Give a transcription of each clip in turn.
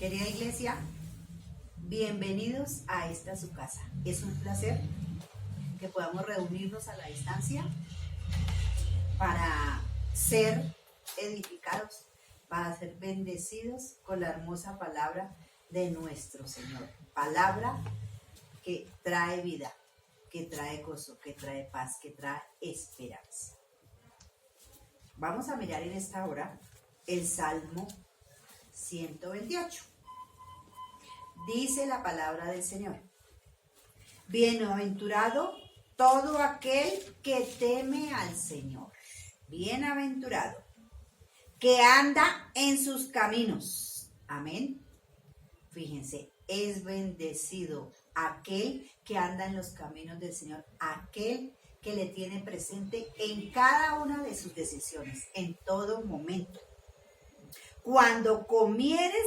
Querida iglesia, bienvenidos a esta su casa. Es un placer que podamos reunirnos a la distancia para ser edificados, para ser bendecidos con la hermosa palabra de nuestro Señor. Palabra que trae vida, que trae gozo, que trae paz, que trae esperanza. Vamos a mirar en esta hora el Salmo 128. Dice la palabra del Señor: bienaventurado todo aquel que teme al Señor. Bienaventurado que anda en sus caminos. Amén. Fíjense, es bendecido aquel que anda en los caminos del Señor, aquel que le tiene presente en cada una de sus decisiones, en todo momento. Cuando comieres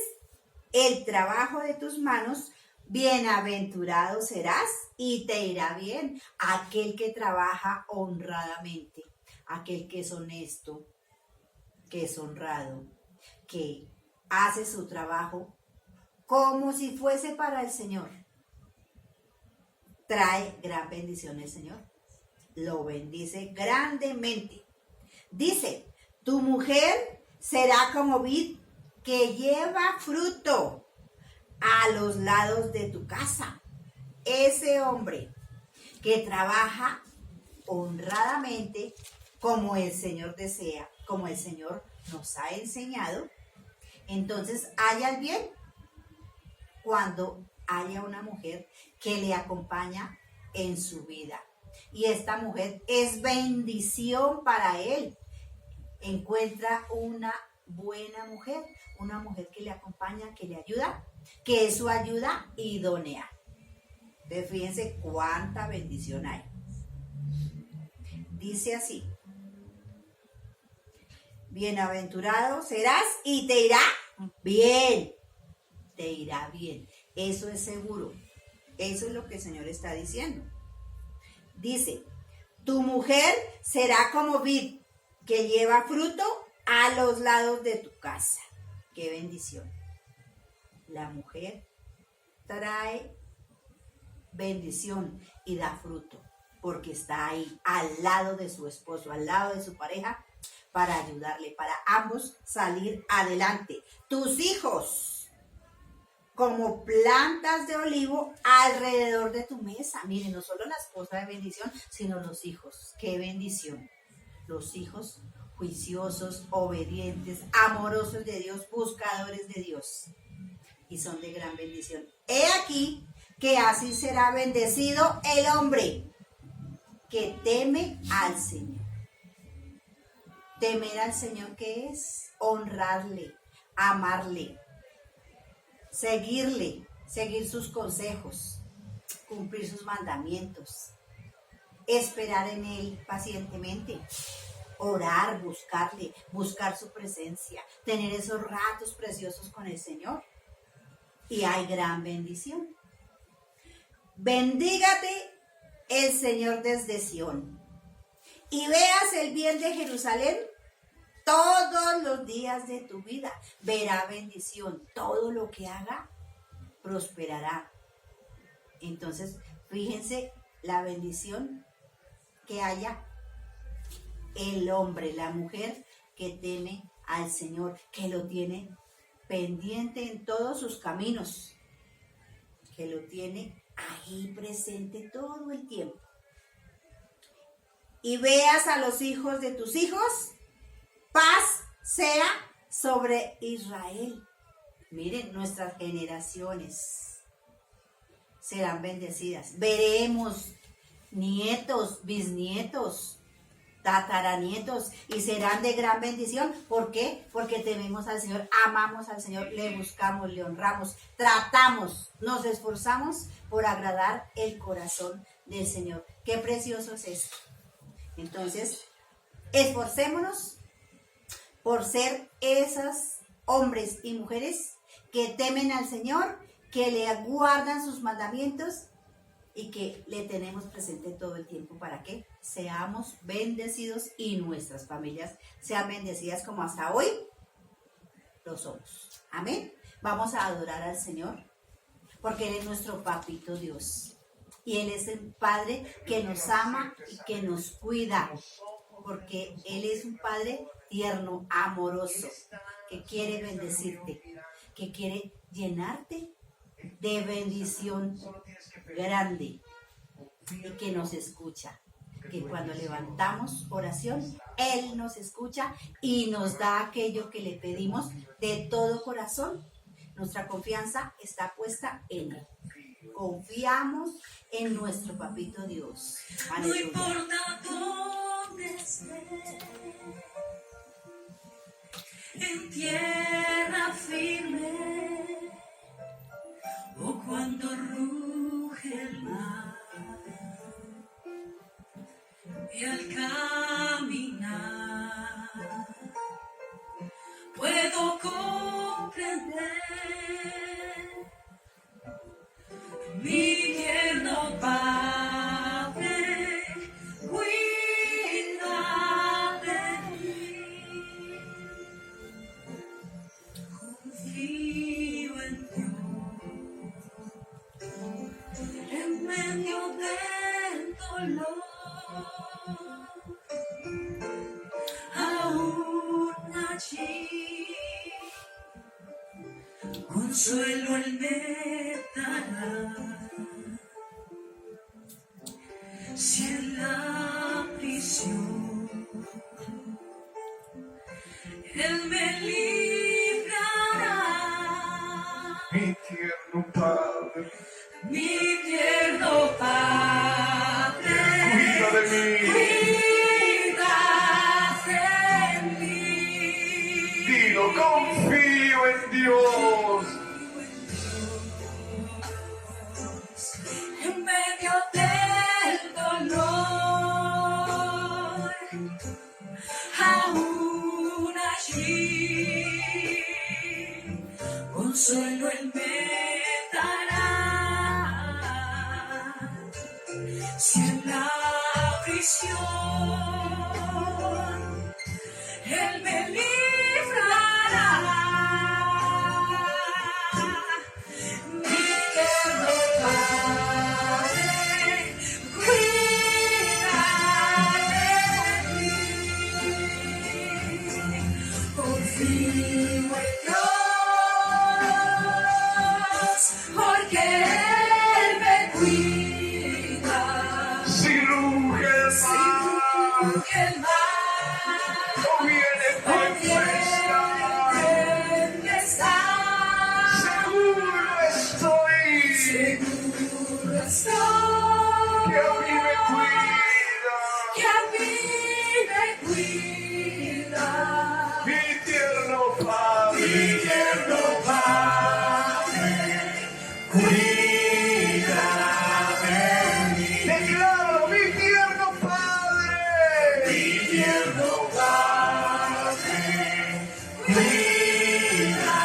el trabajo de tus manos, bienaventurado serás y te irá bien. Aquel que trabaja honradamente, aquel que es honesto, que es honrado, que hace su trabajo como si fuese para el Señor, trae gran bendición el Señor. Lo bendice grandemente. Dice: tu mujer será como vid que lleva fruto a los lados de tu casa. Ese hombre que trabaja honradamente, como el Señor desea, como el Señor nos ha enseñado, entonces haya el bien cuando haya una mujer que le acompaña en su vida. Y esta mujer es bendición para él. Encuentra una buena mujer, una mujer que le acompaña, que le ayuda, que es su ayuda idónea. Entonces, fíjense cuánta bendición hay. Dice así: bienaventurado serás y te irá bien. Te irá bien. Eso es seguro. Eso es lo que el Señor está diciendo. Dice: tu mujer será como vid que lleva fruto a los lados de tu casa. ¡Qué bendición! La mujer trae bendición y da fruto, porque está ahí al lado de su esposo, al lado de su pareja, para ayudarle, para ambos salir adelante. Tus hijos como plantas de olivo alrededor de tu mesa. Miren, no solo la esposa de bendición, sino los hijos. ¡Qué bendición! Los hijos juiciosos, obedientes, amorosos de Dios, buscadores de Dios. Y son de gran bendición. He aquí que así será bendecido el hombre que teme al Señor. Temer al Señor, ¿qué es? Honrarle, amarle, seguirle, seguir sus consejos, cumplir sus mandamientos, esperar en Él pacientemente, orar, buscarle, buscar su presencia, tener esos ratos preciosos con el Señor. Y hay gran bendición. Bendígate el Señor desde Sión y veas el bien de Jerusalén todos los días de tu vida. Verá bendición. Todo lo que haga prosperará. Entonces, fíjense la bendición que haya el hombre, la mujer que teme al Señor, que lo tiene pendiente en todos sus caminos, que lo tiene ahí presente todo el tiempo. Y veas a los hijos de tus hijos, paz sea sobre Israel. Miren, nuestras generaciones serán bendecidas. Veremos nietos, bisnietos, tataranietos, y serán de gran bendición. ¿Por qué? Porque tememos al Señor, amamos al Señor, le buscamos, le honramos, tratamos, nos esforzamos por agradar el corazón del Señor. Qué precioso es esto. Entonces, esforcémonos por ser esos hombres y mujeres que temen al Señor, que le guardan sus mandamientos y que le tenemos presente todo el tiempo para que seamos bendecidos y nuestras familias sean bendecidas como hasta hoy lo somos. Amén. Vamos a adorar al Señor porque Él es nuestro papito Dios. Y Él es el Padre que nos ama y que nos cuida. Porque Él es un Padre tierno, amoroso, que quiere bendecirte, que quiere llenarte de bendición grande y que nos escucha. Que cuando levantamos oración, Él nos escucha y nos da aquello que le pedimos de todo corazón. Nuestra confianza está puesta en Él. Confiamos en nuestro papito Dios. Aleluya. No importa dónde esté, en tierra firme o cuando ruge el mar, y al caminar puedo comprender mi tierno Padre cuida de mí. Confío en Dios en medio del dolor, aún allí consuelo Él me dará. Si en la prisión Él me librará, mi tierno Padre, mi tierno Padre, cuida de mí. cuida de mí. Dilo, confío en Dios. En medio del dolor, aún allí, consuelo Él me dará. Si en la prisión Él me librará, mi tierno Padre cuida de mí. Confío en Dios porque Él me cuida. Si ruge el Si mar, ruge el mar, o viene tempestad, seguro estoy seguro estoy que a mí me cuida. que a mí me cuida. Mi tierno Padre, Mi tierno Padre cuida de mí. declaro, mi tierno Padre, Mi tierno Padre cuida.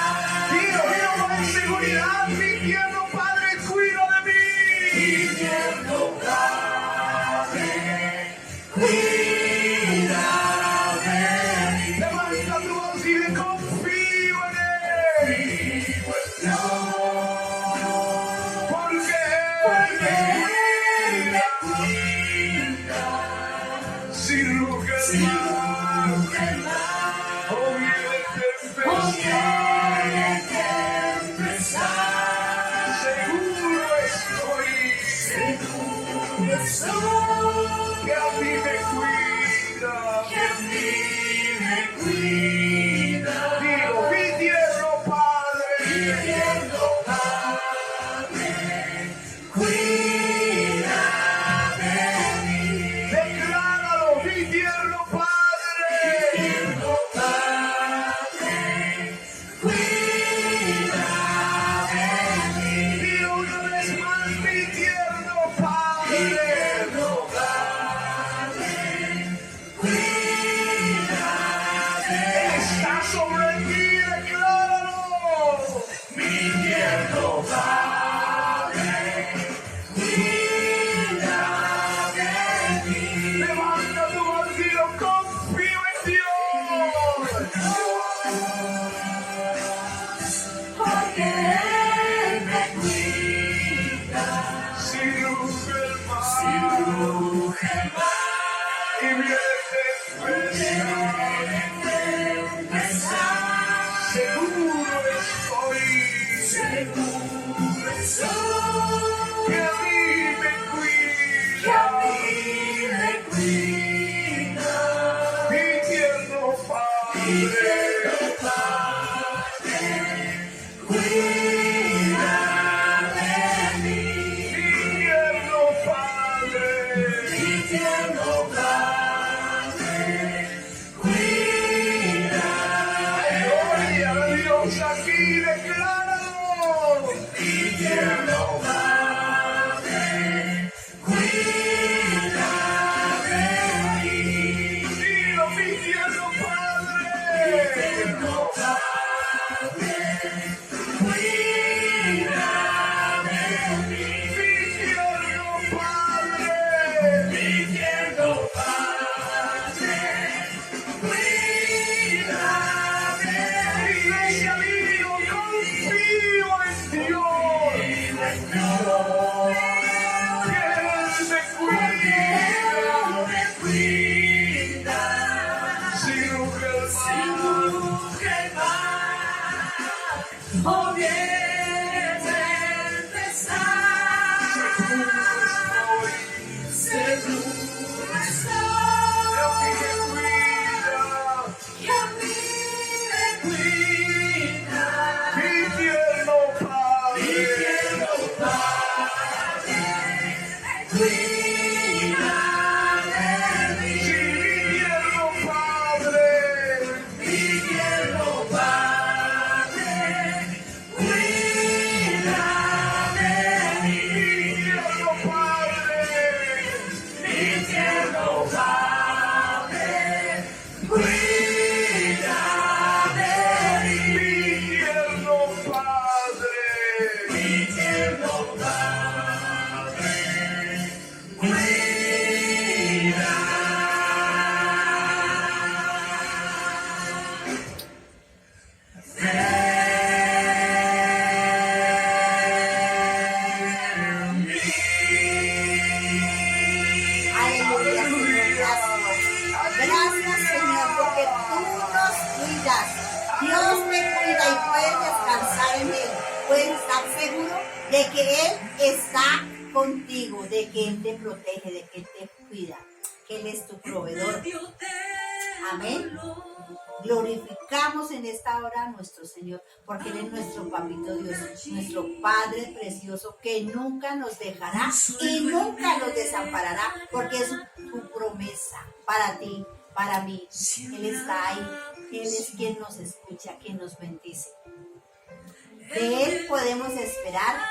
Dilo con seguridad, mi tierno Padre, cuida de Mi mí. tierno Padre cuida de mí. Levanta tu voz y le confío en Él. Porque Él me cuida. Si ruge el mar, o viene tempestad, seguro estoy que a mí me cuida. Digo, mi tierno Padre, decláralo, mi tierno Padre, digo una vez más, mi tierno Padre, y viene empezar. Seguro estoy que a mí me cuida, mi tierno Padre. Aquí declaro mi tierno Padre, cuida de mí. Dilo, mi tierno Padre, cuida de mí. Mi tierno Padre, cuida de mí. Iglesia, digo, confío en Dios. Que Él me cuida. Si nunca el mal Viene a empezar. Seguro estoy que a mí me cuida. mi tierno Padre, Cuida de mí. sí, mi tierno Padre, Mi tierno Padre, cuida de mí. mi tierno Padre. Mi tierno Padre, cuida de mí. Mi tierno Padre, Mi tierno Padre, Aleluya, Señor, gracias. Gracias, Señor, porque tú nos cuidas. Dios me cuida y puedes descansar en Él. Puedes estar seguro de que Él está contigo, de que Él te protege, de que Él te cuida, que Él es tu proveedor. Amén. Glorificamos en esta hora a nuestro Señor, porque Él es nuestro papito Dios, nuestro Padre precioso, que nunca nos dejará y nunca nos desamparará, porque es tu promesa para ti, para mí. Él está ahí, Él es quien nos escucha, quien nos bendice. De Él podemos esperar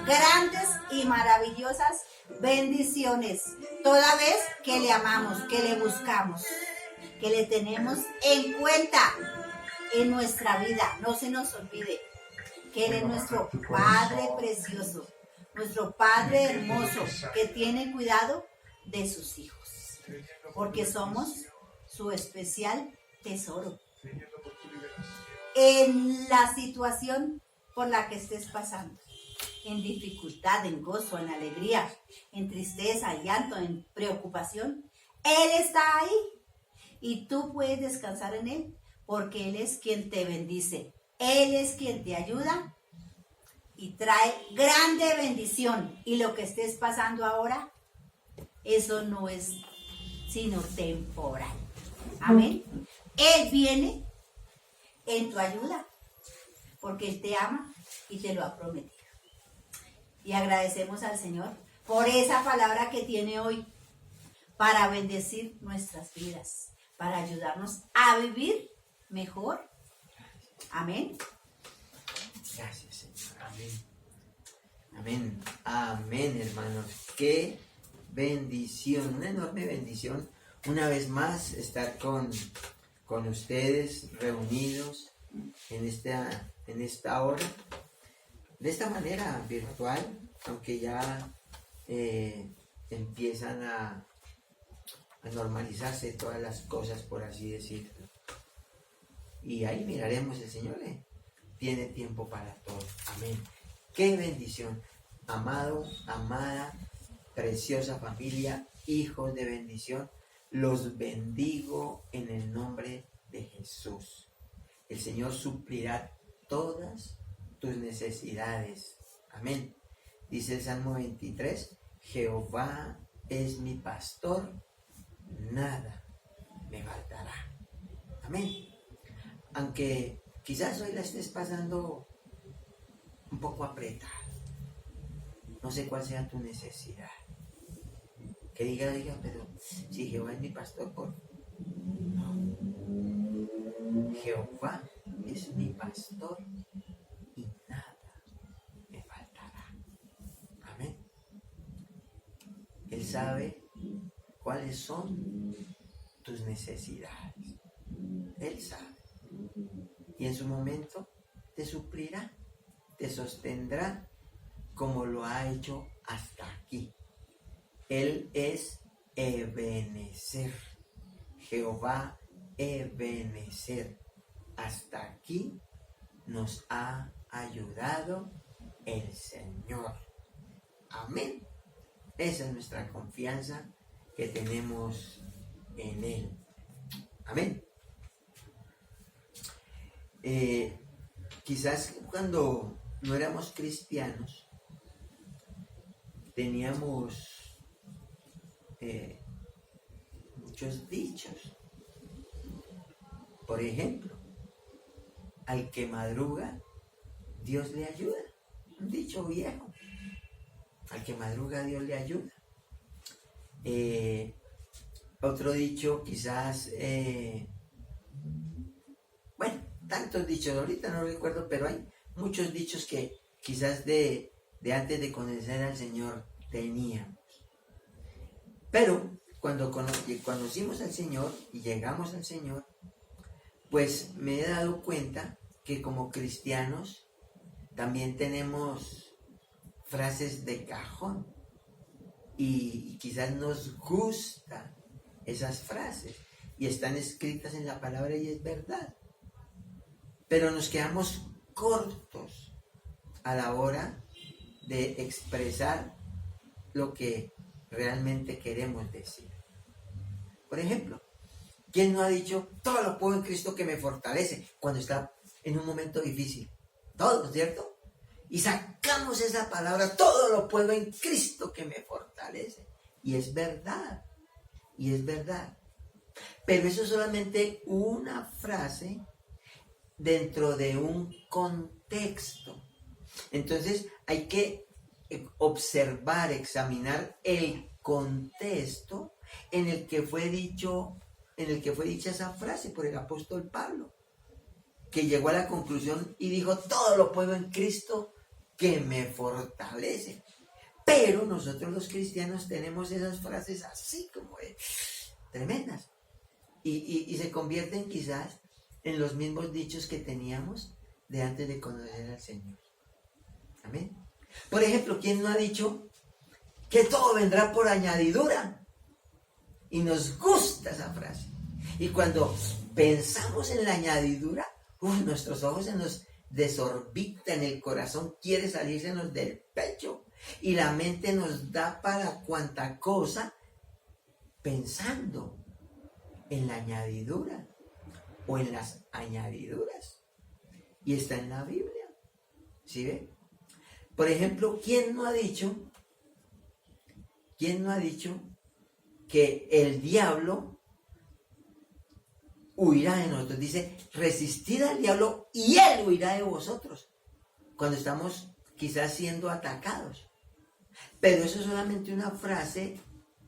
grandes y maravillosas bendiciones, toda vez que le amamos, que le buscamos, que le tenemos en cuenta en nuestra vida. No se nos olvide que Él es nuestro Padre precioso, nuestro Padre hermoso, que tiene cuidado de sus hijos, porque somos su especial tesoro. En la situación por la que estés pasando, en dificultad, en gozo, en alegría, en tristeza, llanto, en preocupación, Él está ahí. Y tú puedes descansar en Él, porque Él es quien te bendice. Él es quien te ayuda y trae grande bendición. Y lo que estés pasando ahora, eso no es sino temporal. Amén. Él viene en tu ayuda, porque Él te ama y te lo ha prometido. Y agradecemos al Señor por esa palabra que tiene hoy para bendecir nuestras vidas, para ayudarnos a vivir mejor. Amén. Gracias, Señor. Amén. Amén. Amén, hermanos. Qué bendición, una enorme bendición. Una vez más estar con ustedes reunidos en esta hora. De esta manera virtual, aunque ya empiezan a normalizarse todas las cosas, por así decirlo. Y ahí miraremos, el Señor tiene tiempo para todo. Amén. Qué bendición. Amado, amada, preciosa familia hijos de bendición, los bendigo en el nombre de Jesús. El Señor suplirá todas tus necesidades. Amén. Dice el Salmo 23, Jehová es mi pastor, nada me faltará. Amén. Aunque quizás hoy la estés pasando un poco apretada, no sé cuál sea tu necesidad. Que diga, pero si Jehová es mi pastor, no. Jehová es mi pastor y nada me faltará. Amén. Él sabe cuáles son tus necesidades. Él sabe. Y en su momento te suplirá, te sostendrá como lo ha hecho hasta aquí. Él es Ebenezer. Jehová Ebenezer. Hasta aquí nos ha ayudado el Señor. Amén. Esa es nuestra confianza que tenemos en Él. Amén. Quizás cuando no éramos cristianos teníamos muchos dichos. Por ejemplo, al que madruga, Dios le ayuda. Un dicho viejo. Al que madruga, Dios le ayuda. Otro dicho, quizás, bueno, tantos dichos, ahorita no recuerdo, pero hay muchos dichos que quizás de antes de conocer al Señor teníamos. Pero cuando conocimos al Señor y llegamos al Señor, pues me he dado cuenta que como cristianos también tenemos frases de cajón y quizás nos gustan esas frases y están escritas en la palabra y es verdad, pero nos quedamos cortos a la hora de expresar lo que realmente queremos decir. Por ejemplo, ¿quién no ha dicho todo lo puedo en Cristo que me fortalece cuando está en un momento difícil? Todos, ¿cierto? Y sacamos esa palabra, todo lo puedo en Cristo que me fortalece. Y es verdad, y es verdad. Pero eso es solamente una frase dentro de un contexto. Entonces hay que observar, examinar el contexto en el que fue dicha esa frase por el apóstol Pablo, que llegó a la conclusión y dijo, todo lo puedo en Cristo que me fortalece. Pero nosotros los cristianos tenemos esas frases así como tremendas y se convierten quizás en los mismos dichos que teníamos de antes de conocer al Señor. Amén. Por ejemplo, ¿quién no ha dicho que todo vendrá por añadidura? Y nos gusta esa frase. Y cuando pensamos en la añadidura, nuestros ojos se nos desorbitan, el corazón quiere salírsenos del pecho y la mente nos da para cuanta cosa pensando en la añadidura o en las añadiduras. Y está en la Biblia. ¿Sí ve? Por ejemplo, ¿quién no ha dicho que el diablo huirá de nosotros? Dice, resistid al diablo y él huirá de vosotros. Cuando estamos quizás siendo atacados. Pero eso es solamente una frase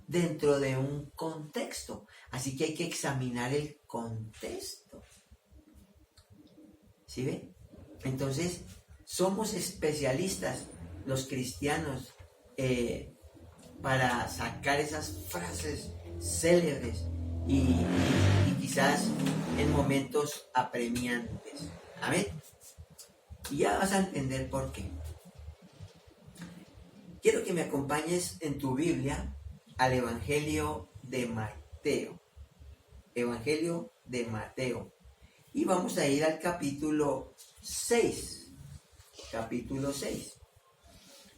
dentro de un contexto. Así que hay que examinar el contexto. ¿Sí ve? Entonces, somos especialistas los cristianos para sacar esas frases célebres y quizás en momentos apremiantes. Amén. Y ya vas a entender por qué. Quiero que me acompañes en tu Biblia al Evangelio de Mateo. Evangelio de Mateo. Y vamos a ir al capítulo 6. Capítulo 6.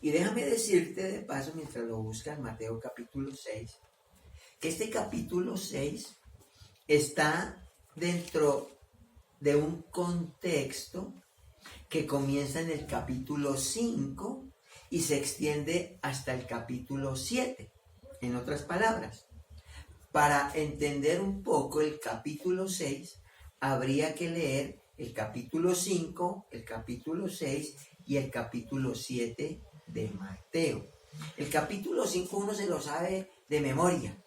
Y déjame decirte de paso, mientras lo buscas, Mateo capítulo 6, que este capítulo 6 está dentro de un contexto que comienza en el capítulo 5 y se extiende hasta el capítulo 7. En otras palabras, para entender un poco el capítulo 6, habría que leer el capítulo 5, el capítulo 6 y el capítulo 7 de Mateo. El capítulo 5 uno se lo sabe de memoria.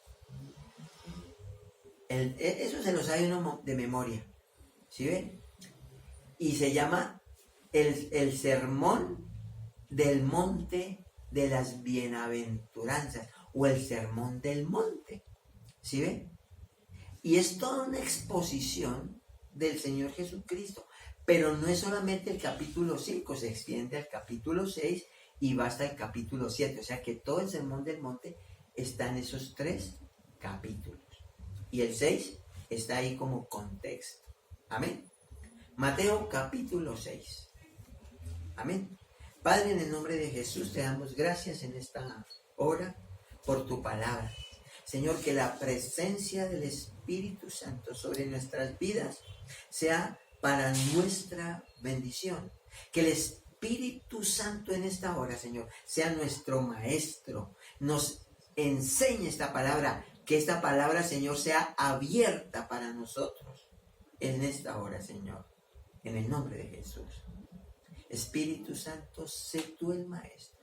Eso se lo sabe uno de memoria. ¿Sí ven? Y se llama el sermón del monte de las bienaventuranzas o el sermón del monte. ¿Sí ven? Y es toda una exposición del Señor Jesucristo. Pero no es solamente el capítulo 5, se extiende al capítulo 6 y va hasta el capítulo 7. O sea que todo el sermón del monte está en esos 3 capítulos. Y el 6 está ahí como contexto. Amén. Mateo capítulo 6. Amén. Padre, en el nombre de Jesús te damos gracias en esta hora por tu palabra. Señor, que la presencia del Espíritu Santo sobre nuestras vidas sea para nuestra bendición. Que el Espíritu Santo en esta hora, Señor, sea nuestro maestro. Nos enseñe esta palabra. Que esta palabra, Señor, sea abierta para nosotros en esta hora, Señor. En el nombre de Jesús. Espíritu Santo, sé tú el maestro.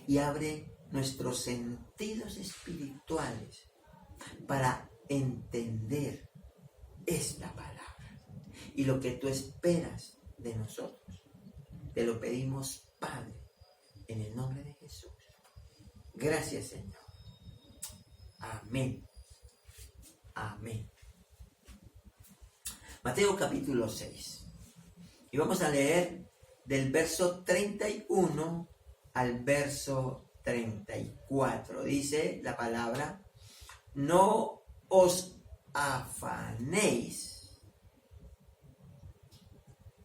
Y abre nuestros sentidos espirituales para entender esta palabra. Y lo que tú esperas de nosotros. Te lo pedimos, Padre, en el nombre de Jesús. Gracias, Señor. Amén. Amén. Mateo capítulo 6. Y vamos a leer del verso 31 al verso 34. Dice la palabra: no os afanéis.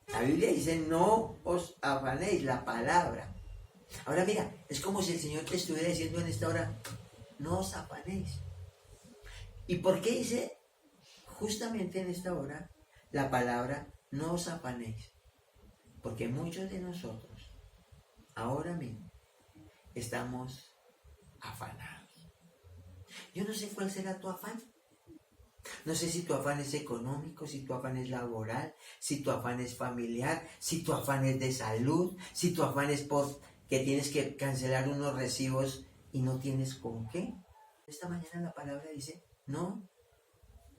La Biblia dice: no os afanéis, la palabra. Ahora mira, es como si el Señor te estuviera diciendo en esta hora: no os afanéis. ¿Y por qué dice justamente en esta hora la palabra no os afanéis? Porque muchos de nosotros ahora mismo estamos afanados. Yo no sé cuál será tu afán. No sé si tu afán es económico, si tu afán es laboral, si tu afán es familiar, si tu afán es de salud, si tu afán es por que tienes que cancelar unos recibos y no tienes con qué. Esta mañana la palabra dice: no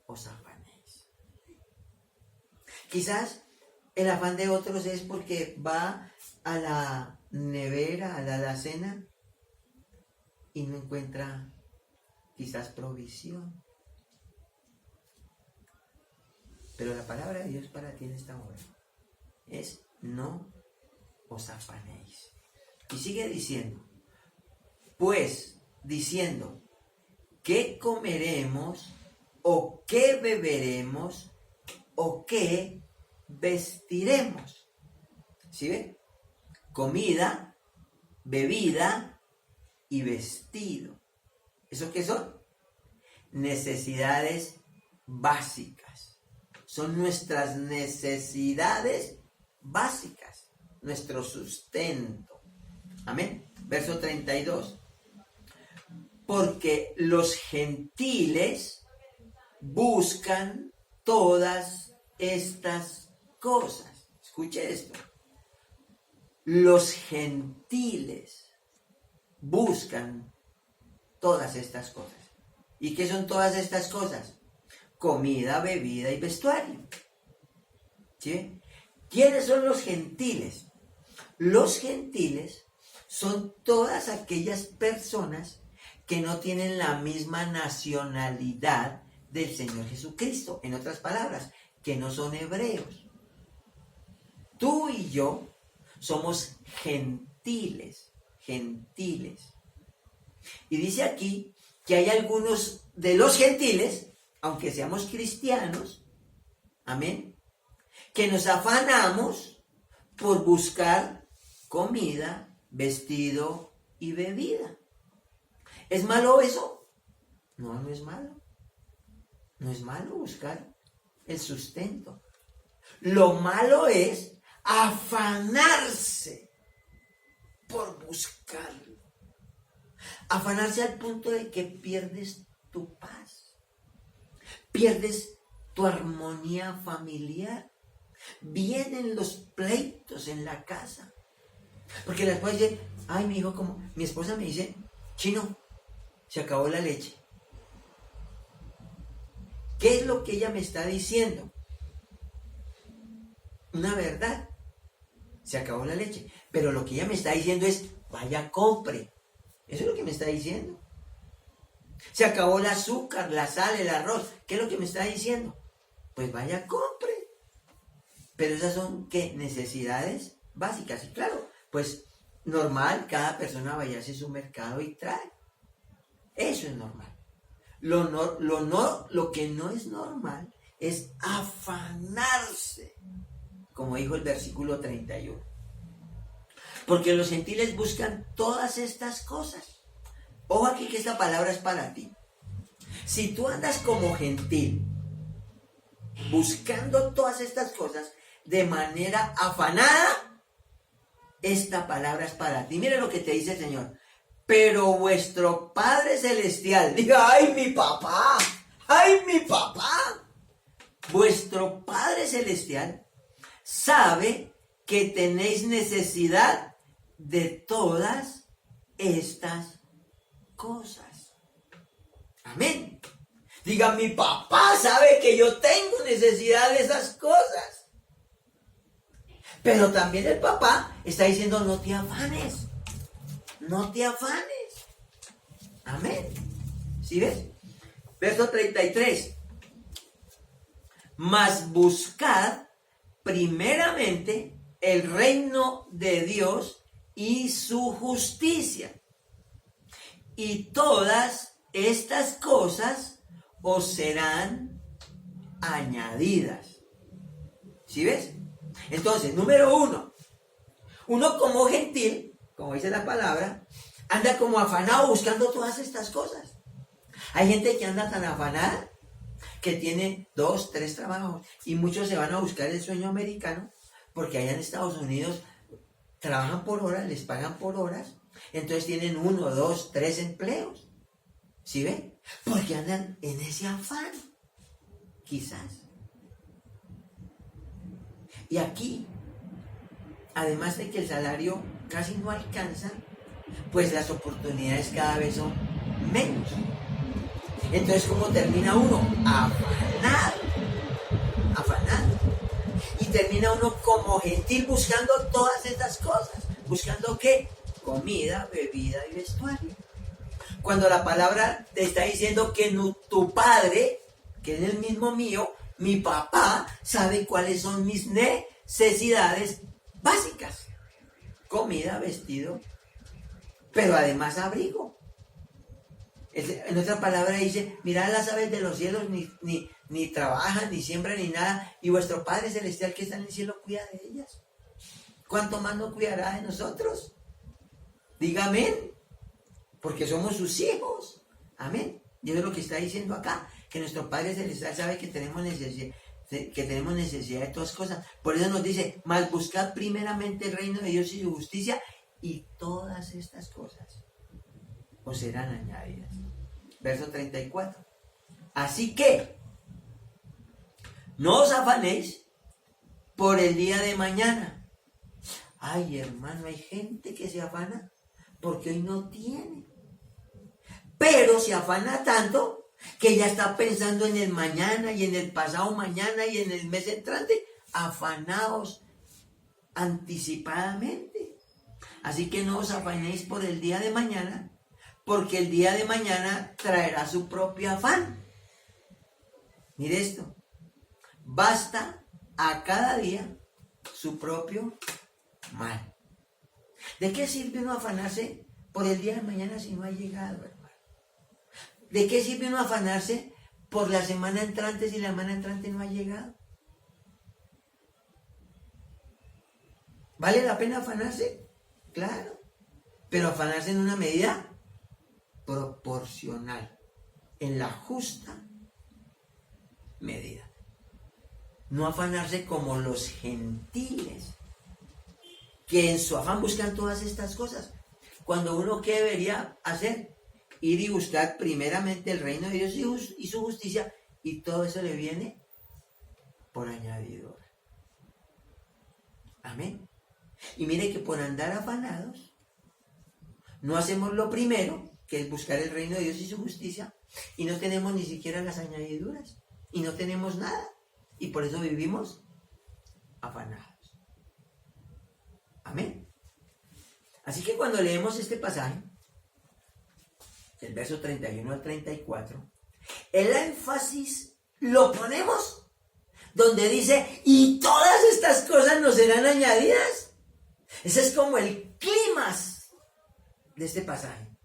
os afanéis. Quizás el afán de otros es porque va a la nevera, a la alacena y no encuentra quizás provisión. Pero la palabra de Dios para ti en esta hora es: no os afanéis. Y sigue diciendo, pues diciendo, ¿qué comeremos o qué beberemos o qué vestiremos? ¿Sí ven? Comida, bebida y vestido. ¿Eso qué son? Necesidades básicas. Son nuestras necesidades básicas, nuestro sustento. Amén. Verso 32. Porque los gentiles buscan todas estas cosas. Escuche esto. Los gentiles buscan todas estas cosas. ¿Y qué son todas estas cosas? Comida, bebida y vestuario. ¿Sí? ¿Quiénes son los gentiles? Los gentiles son todas aquellas personas que no tienen la misma nacionalidad del Señor Jesucristo. En otras palabras, que no son hebreos. Tú y yo somos gentiles, gentiles. Y dice aquí que hay algunos de los gentiles, aunque seamos cristianos, amén, que nos afanamos por buscar comida, vestido y bebida. ¿Es malo eso? No, no es malo. No es malo buscar el sustento. Lo malo es afanarse por buscarlo. Afanarse al punto de que pierdes tu paz. Pierdes tu armonía familiar. Vienen los pleitos en la casa. Porque la esposa dice, ay, mi hijo, como mi esposa me dice, Chino, se acabó la leche. ¿Qué es lo que ella me está diciendo? Una verdad. Se acabó la leche. Pero lo que ella me está diciendo es, vaya, compre. Eso es lo que me está diciendo. Se acabó el azúcar, la sal, el arroz. ¿Qué es lo que me está diciendo? Pues vaya, compre. Pero esas son, ¿qué? Necesidades básicas. Y claro, pues normal, cada persona vaya a hacer su mercado y trae. Eso es normal. Lo que no es normal es afanarse, como dijo el versículo 31. Porque los gentiles buscan todas estas cosas. Ojo aquí que esta palabra es para ti. Si tú andas como gentil, buscando todas estas cosas de manera afanada, esta palabra es para ti. Mire lo que te dice el Señor. Pero vuestro Padre Celestial, diga, ¡ay, mi papá! ¡Ay, mi papá! Vuestro Padre Celestial sabe que tenéis necesidad de todas estas cosas. Amén. Diga, mi papá sabe que yo tengo necesidad de esas cosas. Pero también el papá está diciendo, no te afanes. No te afanes. Amén. ¿Sí ves? Verso 33. Mas buscad primeramente el reino de Dios y su justicia. Y todas estas cosas os serán añadidas. ¿Sí ves? Entonces, número uno como gentil, como dice la palabra, anda como afanado buscando todas estas cosas. Hay gente que anda tan afanada que tiene 2, 3 trabajos y muchos se van a buscar el sueño americano porque allá en Estados Unidos trabajan por horas, les pagan por horas, entonces tienen 1, 2, 3 empleos. ¿Sí ven? Porque andan en ese afán, quizás. Y aquí, además de que el salario casi no alcanza, pues las oportunidades cada vez son menos. Entonces, ¿cómo termina uno? Afanado. Y termina uno como gentil buscando todas estas cosas. ¿Buscando qué? Comida, bebida y vestuario. Cuando la palabra te está diciendo que tu padre, que es el mismo mío, mi papá, sabe cuáles son mis necesidades básicas. Comida, vestido, pero además abrigo. En otra palabra dice, mirad las aves de los cielos, ni trabajan, ni siembran, ni nada, y vuestro Padre Celestial que está en el cielo cuida de ellas. ¿Cuánto más no cuidará de nosotros? Diga amén, porque somos sus hijos. Amén. Y eso es lo que está diciendo acá, que nuestro Padre Celestial sabe que tenemos necesidad de todas cosas. Por eso nos dice, mas buscad primeramente el reino de Dios y su justicia, y todas estas cosas os serán añadidas. Verso 34. Así que, no os afanéis por el día de mañana. Ay, hermano, hay gente que se afana porque hoy no tiene. Pero se afana tanto que ya está pensando en el mañana y en el pasado mañana y en el mes entrante. Afanaos anticipadamente. Así que no os afanéis por el día de mañana, porque el día de mañana traerá su propio afán. Mire esto. Basta a cada día su propio mal. ¿De qué sirve uno afanarse por el día de mañana si no ha llegado, hermano? ¿De qué sirve uno afanarse por la semana entrante si la semana entrante no ha llegado? ¿Vale la pena afanarse? Claro. Pero afanarse en una medida proporcional. en la justa medida. No afanarse como los gentiles, que en su afán buscan todas estas cosas. Cuando uno, ¿qué debería hacer? Ir y buscar primeramente el reino de Dios y su justicia, y todo eso le viene por añadidura. Amén. Y mire que por andar afanados, no hacemos lo primero, que es buscar el reino de Dios y su justicia, y no tenemos ni siquiera las añadiduras, y no tenemos nada, y por eso vivimos afanados. Amén. Así que cuando leemos este pasaje, del verso 31 al 34, el énfasis lo ponemos donde dice, y todas estas cosas nos serán añadidas. Ese es como el clímax de este pasaje,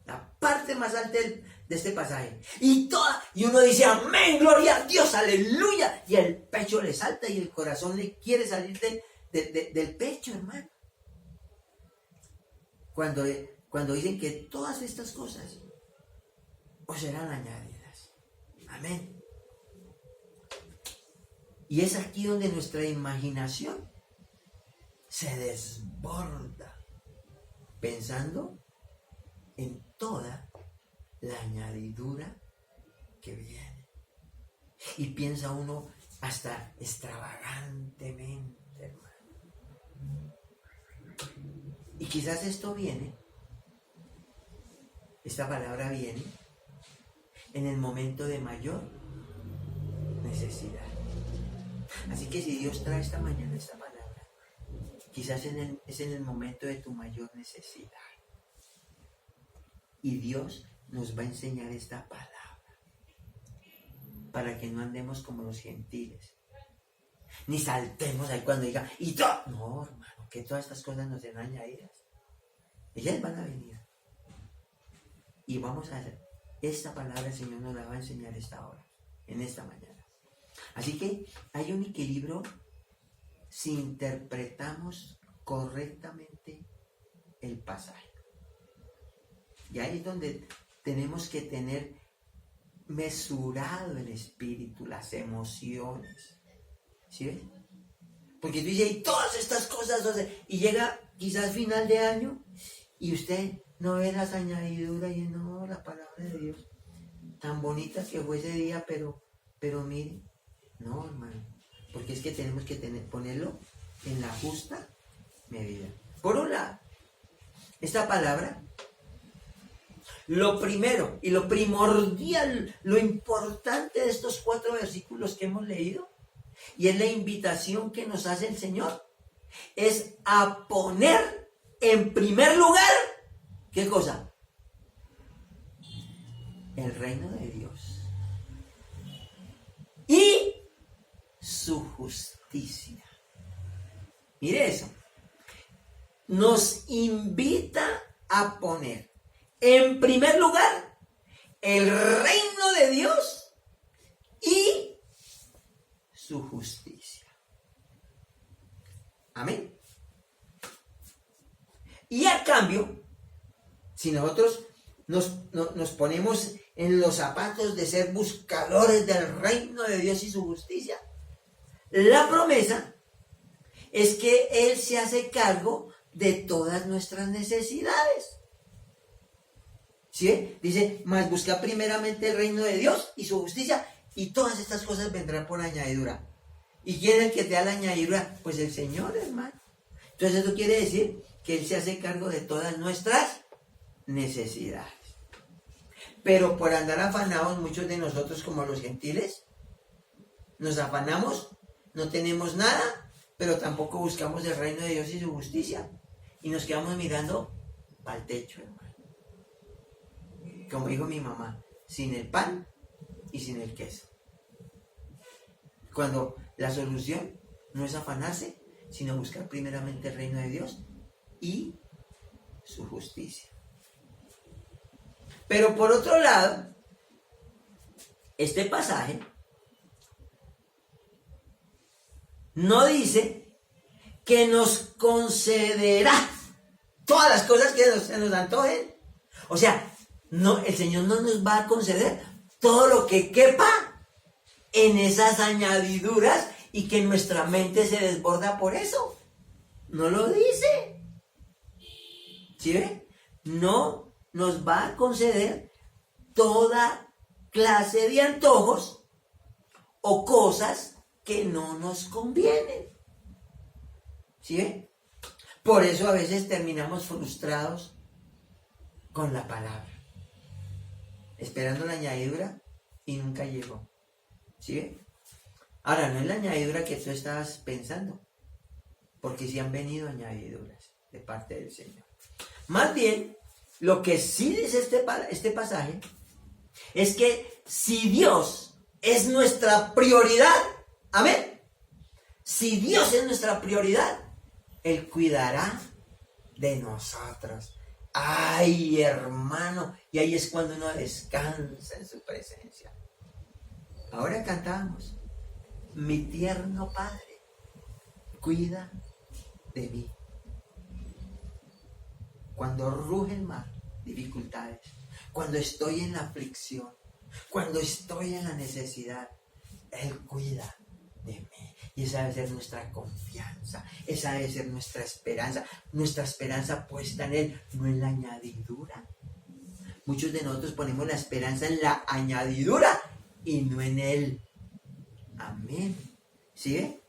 la parte más alta de este pasaje. Y uno dice, amén, gloria a Dios, aleluya. Y el pecho le salta y el corazón le quiere salir del pecho, hermano. Cuando dicen que todas estas cosas os serán añadidas. Amén. Y es aquí donde nuestra imaginación se desborda pensando en toda la añadidura que viene. Y piensa uno hasta extravagantemente, hermano. Y quizás esta palabra viene en el momento de mayor necesidad. Así que si Dios trae esta mañana esta palabra, quizás es en el momento de tu mayor necesidad. Y Dios nos va a enseñar esta palabra para que no andemos como los gentiles, ni saltemos ahí cuando diga, y todo. No, hermano, que todas estas cosas nos serán añadidas. Ellas van a venir. Y vamos a hacer esta palabra, el Señor nos la va a enseñar esta hora, en esta mañana. Así que hay un equilibrio si interpretamos correctamente el pasaje. Y ahí es donde tenemos que tener mesurado el espíritu, las emociones. ¿Sí ves? Porque tú dices, y todas estas cosas, y llega quizás final de año, y usted no ve las añadiduras, y no, la palabra de Dios, tan bonita que fue ese día, pero mire, no, hermano, porque es que tenemos que ponerlo en la justa medida. Por un lado, esta palabra, lo primero y lo primordial, lo importante de estos 4 versículos que hemos leído, y es la invitación que nos hace el Señor, es a poner en primer lugar, ¿qué cosa? El reino de Dios y su justicia. Mire eso. Nos invita a poner en primer lugar el reino de Dios y su justicia. Amén. Y a cambio, si nosotros nos ponemos en los zapatos de ser buscadores del reino de Dios y su justicia, la promesa es que Él se hace cargo de todas nuestras necesidades. ¿Sí? Dice, mas busca primeramente el reino de Dios y su justicia, y todas estas cosas vendrán por añadidura. ¿Y quién es el que te da la añadidura? Pues el Señor, hermano. Entonces eso quiere decir que Él se hace cargo de todas nuestras necesidades. Pero por andar afanados, muchos de nosotros, como los gentiles, nos afanamos, no tenemos nada, pero tampoco buscamos el reino de Dios y su justicia, y nos quedamos mirando para el techo, hermano. Como dijo mi mamá, sin el pan y sin el queso. Cuando la solución no es afanarse, sino buscar primeramente el reino de Dios y su justicia. Pero por otro lado, este pasaje no dice que nos concederá todas las cosas que se nos antojen. O sea, no, el Señor no nos va a conceder todo lo que quepa en esas añadiduras y que nuestra mente se desborda por eso. No lo dice. ¿Sí ve? No nos va a conceder toda clase de antojos o cosas que no nos convienen. ¿Sí ve? Por eso a veces terminamos frustrados con la palabra, esperando la añadidura y nunca llegó. ¿Sí ve? Ahora, no es la añadidura que tú estabas pensando, porque sí han venido añadiduras de parte del Señor. Más bien, lo que sí dice este pasaje es que si Dios es nuestra prioridad, amén, si Dios es nuestra prioridad, Él cuidará de nosotros. Ay, hermano, y ahí es cuando uno descansa en su presencia. Ahora cantamos: mi tierno Padre cuida de mí. Cuando ruge el mar, dificultades, cuando estoy en la aflicción, cuando estoy en la necesidad, Él cuida de mí. Y esa debe ser nuestra confianza, esa debe ser nuestra esperanza puesta en Él, no en la añadidura. Muchos de nosotros ponemos la esperanza en la añadidura y no en Él. Amén. ¿Sí ve?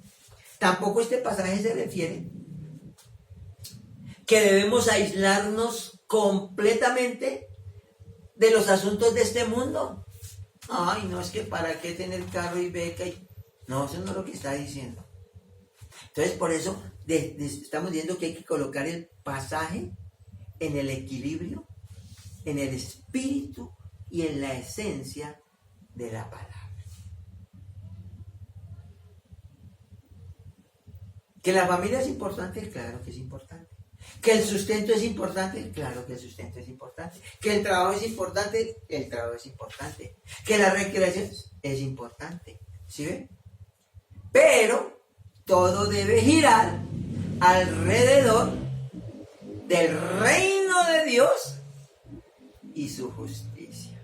Tampoco este pasaje se refiere que debemos aislarnos completamente de los asuntos de este mundo. Ay, no, es que para qué tener carro y beca. No, eso no es lo que está diciendo. Entonces, por eso estamos diciendo que hay que colocar el pasaje en el equilibrio, en el espíritu y en la esencia de la palabra. ¿Que la familia es importante? Claro que es importante. ¿Que el sustento es importante? Claro que el sustento es importante. ¿Que el trabajo es importante? El trabajo es importante. ¿Que la recreación es importante? ¿Sí ven? Pero todo debe girar alrededor del reino de Dios y su justicia.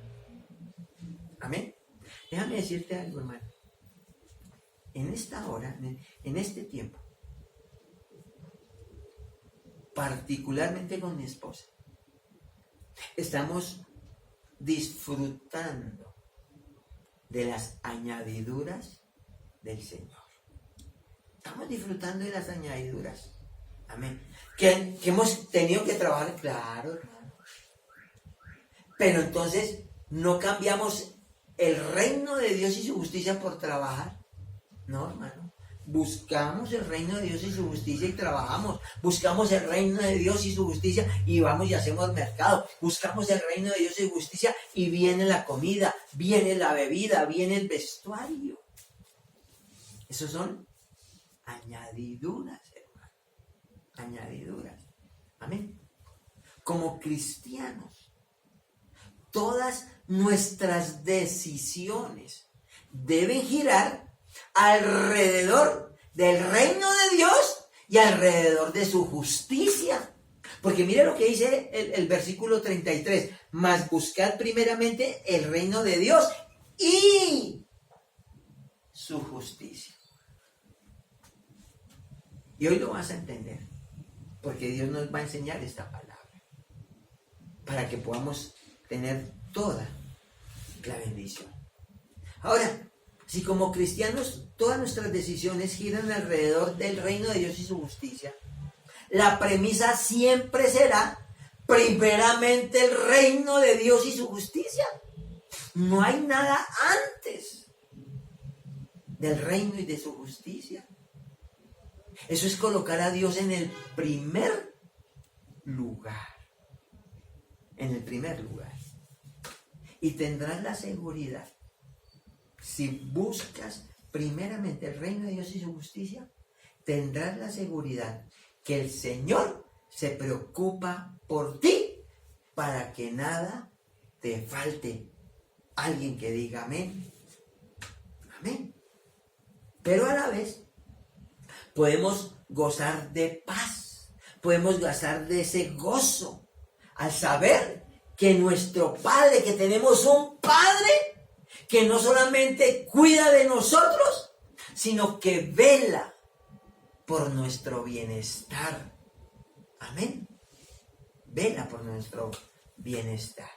Amén. Déjame decirte algo, hermano. En esta hora, en este tiempo, particularmente con mi esposa, estamos disfrutando de las añadiduras del Señor. Estamos disfrutando de las añadiduras. Amén. Que hemos tenido que trabajar, claro, hermano. Pero entonces no cambiamos el reino de Dios y su justicia por trabajar. No, hermano. Buscamos el reino de Dios y su justicia y trabajamos. Buscamos el reino de Dios y su justicia y vamos y hacemos mercado. Buscamos el reino de Dios y su justicia y viene la comida, viene la bebida, viene el vestuario. Esos son añadiduras, hermano. Añadiduras. Amén. Como cristianos, todas nuestras decisiones deben girar alrededor del reino de Dios y alrededor de su justicia. Porque mire lo que dice el versículo 33. Mas buscad primeramente el reino de Dios y su justicia. Y hoy lo vas a entender, porque Dios nos va a enseñar esta palabra para que podamos tener toda la bendición. Ahora, si como cristianos todas nuestras decisiones giran alrededor del reino de Dios y su justicia, la premisa siempre será primeramente el reino de Dios y su justicia. No hay nada antes del reino y de su justicia. Eso es colocar a Dios en el primer lugar. En el primer lugar. Y tendrás la seguridad, si buscas primeramente el reino de Dios y su justicia, tendrás la seguridad que el Señor se preocupa por ti para que nada te falte. Alguien que diga amén. Amén. Pero a la vez podemos gozar de paz, podemos gozar de ese gozo al saber que nuestro Padre, que tenemos un Padre que no solamente cuida de nosotros, sino que vela por nuestro bienestar. Amén. Vela por nuestro bienestar.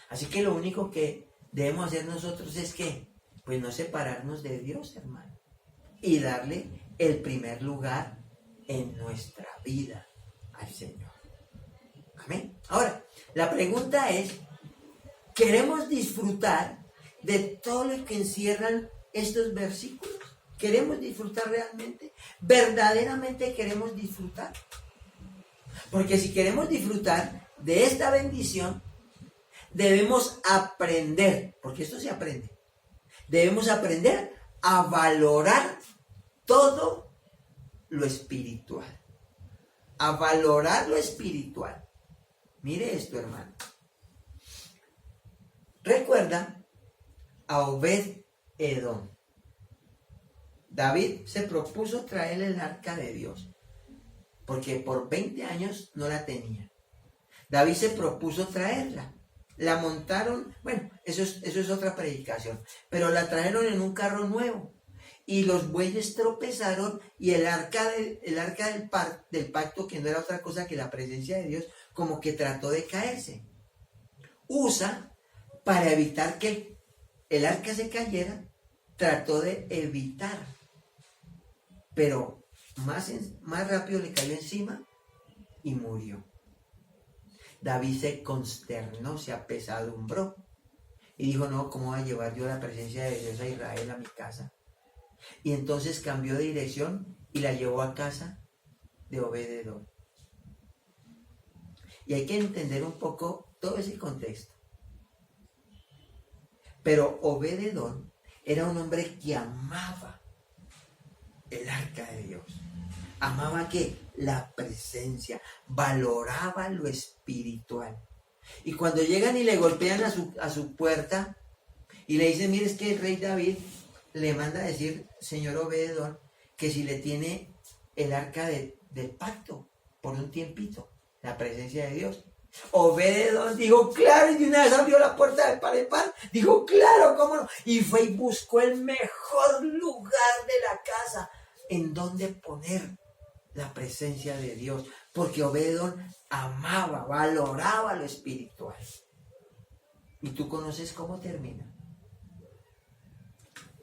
Así que lo único que debemos hacer nosotros es que, pues no separarnos de Dios, hermano, y darle el primer lugar en nuestra vida al Señor. Amén. Ahora, la pregunta es, ¿queremos disfrutar de todo lo que encierran estos versículos? ¿Queremos disfrutar realmente? ¿Verdaderamente queremos disfrutar? Porque si queremos disfrutar de esta bendición, debemos aprender, porque esto se aprende, debemos aprender a valorar todo lo espiritual. A valorar lo espiritual. Mire esto, hermano. Recuerda a Obed-Edom. David se propuso traer el arca de Dios, porque por 20 años no la tenía. David se propuso traerla. La montaron, bueno, eso es otra predicación, pero la trajeron en un carro nuevo. Y los bueyes tropezaron y el arca del pacto, que no era otra cosa que la presencia de Dios, como que trató de caerse. Usa, para evitar que el arca se cayera, trató de evitar. Pero más rápido le cayó encima y murió. David se consternó, se apesadumbró y dijo, no, ¿cómo voy a llevar yo la presencia de Dios a Israel a mi casa? Y entonces cambió de dirección y la llevó a casa de Obed-Edom. Y hay que entender un poco todo ese contexto. Pero Obed-Edom era un hombre que amaba el arca de Dios. Amaba que la presencia, valoraba lo espiritual. Y cuando llegan y le golpean a su puerta y le dicen, mire, es que el rey David le manda a decir, señor Obed-Edom, que si le tiene el arca del pacto por un tiempito, la presencia de Dios. Obed-Edom dijo, claro, y de una vez abrió la puerta de par en par. Dijo, claro, cómo no. Y fue y buscó el mejor lugar de la casa en donde poner la presencia de Dios. Porque Obed-Edom amaba, valoraba lo espiritual. ¿Y tú conoces cómo termina?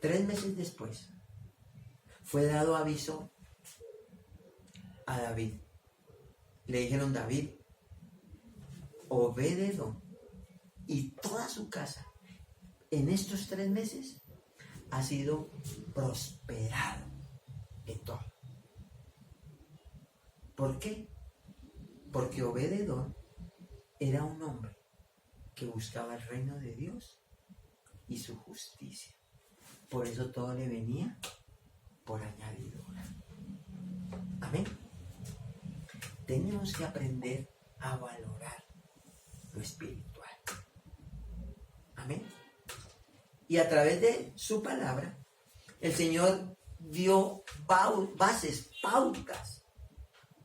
3 meses después, fue dado aviso a David. Le dijeron, David, Obed-Edom y toda su casa en estos 3 meses ha sido prosperado en todo. ¿Por qué? Porque Obed-Edom era un hombre que buscaba el reino de Dios y su justicia. Por eso todo le venía por añadidura. Amén. Tenemos que aprender a valorar lo espiritual. Amén. Y a través de su palabra, el Señor dio bases, pautas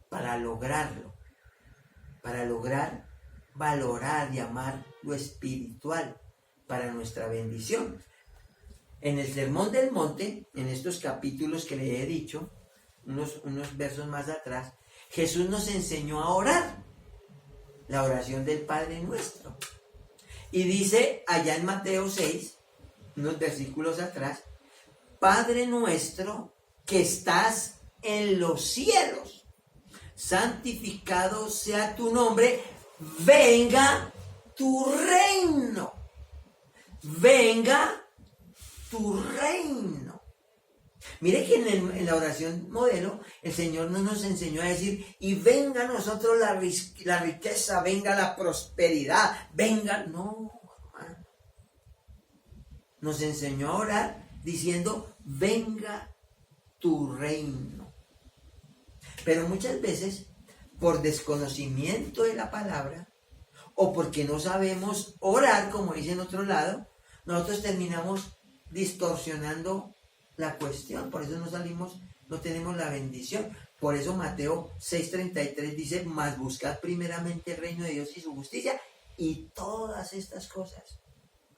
para lograrlo. Para lograr valorar y amar lo espiritual para nuestra bendición. En el Sermón del Monte, en estos capítulos que le he dicho, unos versos más atrás, Jesús nos enseñó a orar, la oración del Padre Nuestro. Y dice allá en Mateo 6, unos versículos atrás, Padre nuestro que estás en los cielos, santificado sea tu nombre, venga tu reino. Venga tu reino. Mire que en la oración modelo, el Señor no nos enseñó a decir, y venga a nosotros la riqueza, venga la prosperidad, venga. No, hermano. Nos enseñó a orar diciendo, venga tu reino. Pero muchas veces, por desconocimiento de la palabra, o porque no sabemos orar, como dice en otro lado, nosotros terminamos distorsionando la cuestión. Por eso no tenemos la bendición. Por eso Mateo 6:33 dice, mas buscad primeramente el reino de Dios y su justicia, y todas estas cosas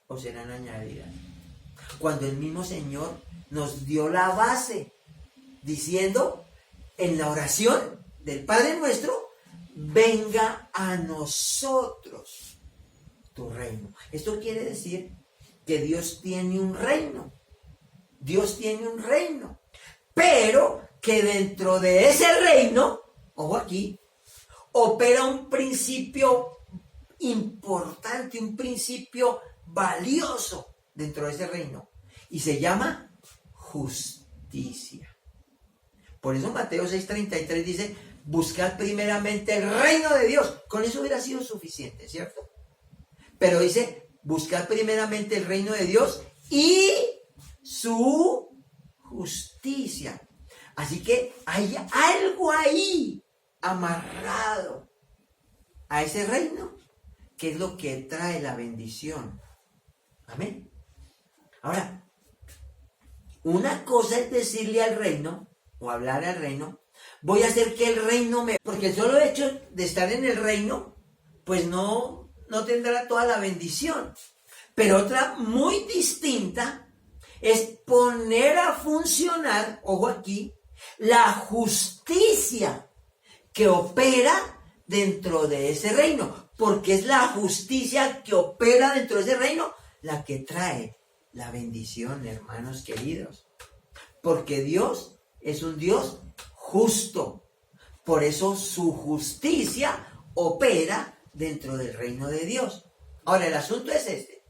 o serán añadidas? Cuando el mismo Señor nos dio la base, diciendo en la oración del Padre nuestro, venga a nosotros tu reino. Esto quiere decir que Dios tiene un reino. Dios tiene un reino. Pero que dentro de ese reino, ojo aquí, opera un principio importante, un principio valioso dentro de ese reino. Y se llama justicia. Por eso Mateo 6:33 dice, buscad primeramente el reino de Dios. Con eso hubiera sido suficiente, ¿cierto? Pero dice, buscad primeramente el reino de Dios y su justicia. Así que hay algo ahí amarrado a ese reino, que es lo que trae la bendición. Amén. Ahora, una cosa es decirle al reino, o hablar al reino, voy a hacer que el reino me... Porque el solo hecho de estar en el reino, pues no tendrá toda la bendición. Pero otra muy distinta es poner a funcionar, ojo aquí, la justicia que opera dentro de ese reino. Porque es la justicia que opera dentro de ese reino la que trae la bendición, hermanos queridos. Porque Dios es un Dios justo. Por eso su justicia opera dentro del reino de Dios. Ahora, el asunto es este.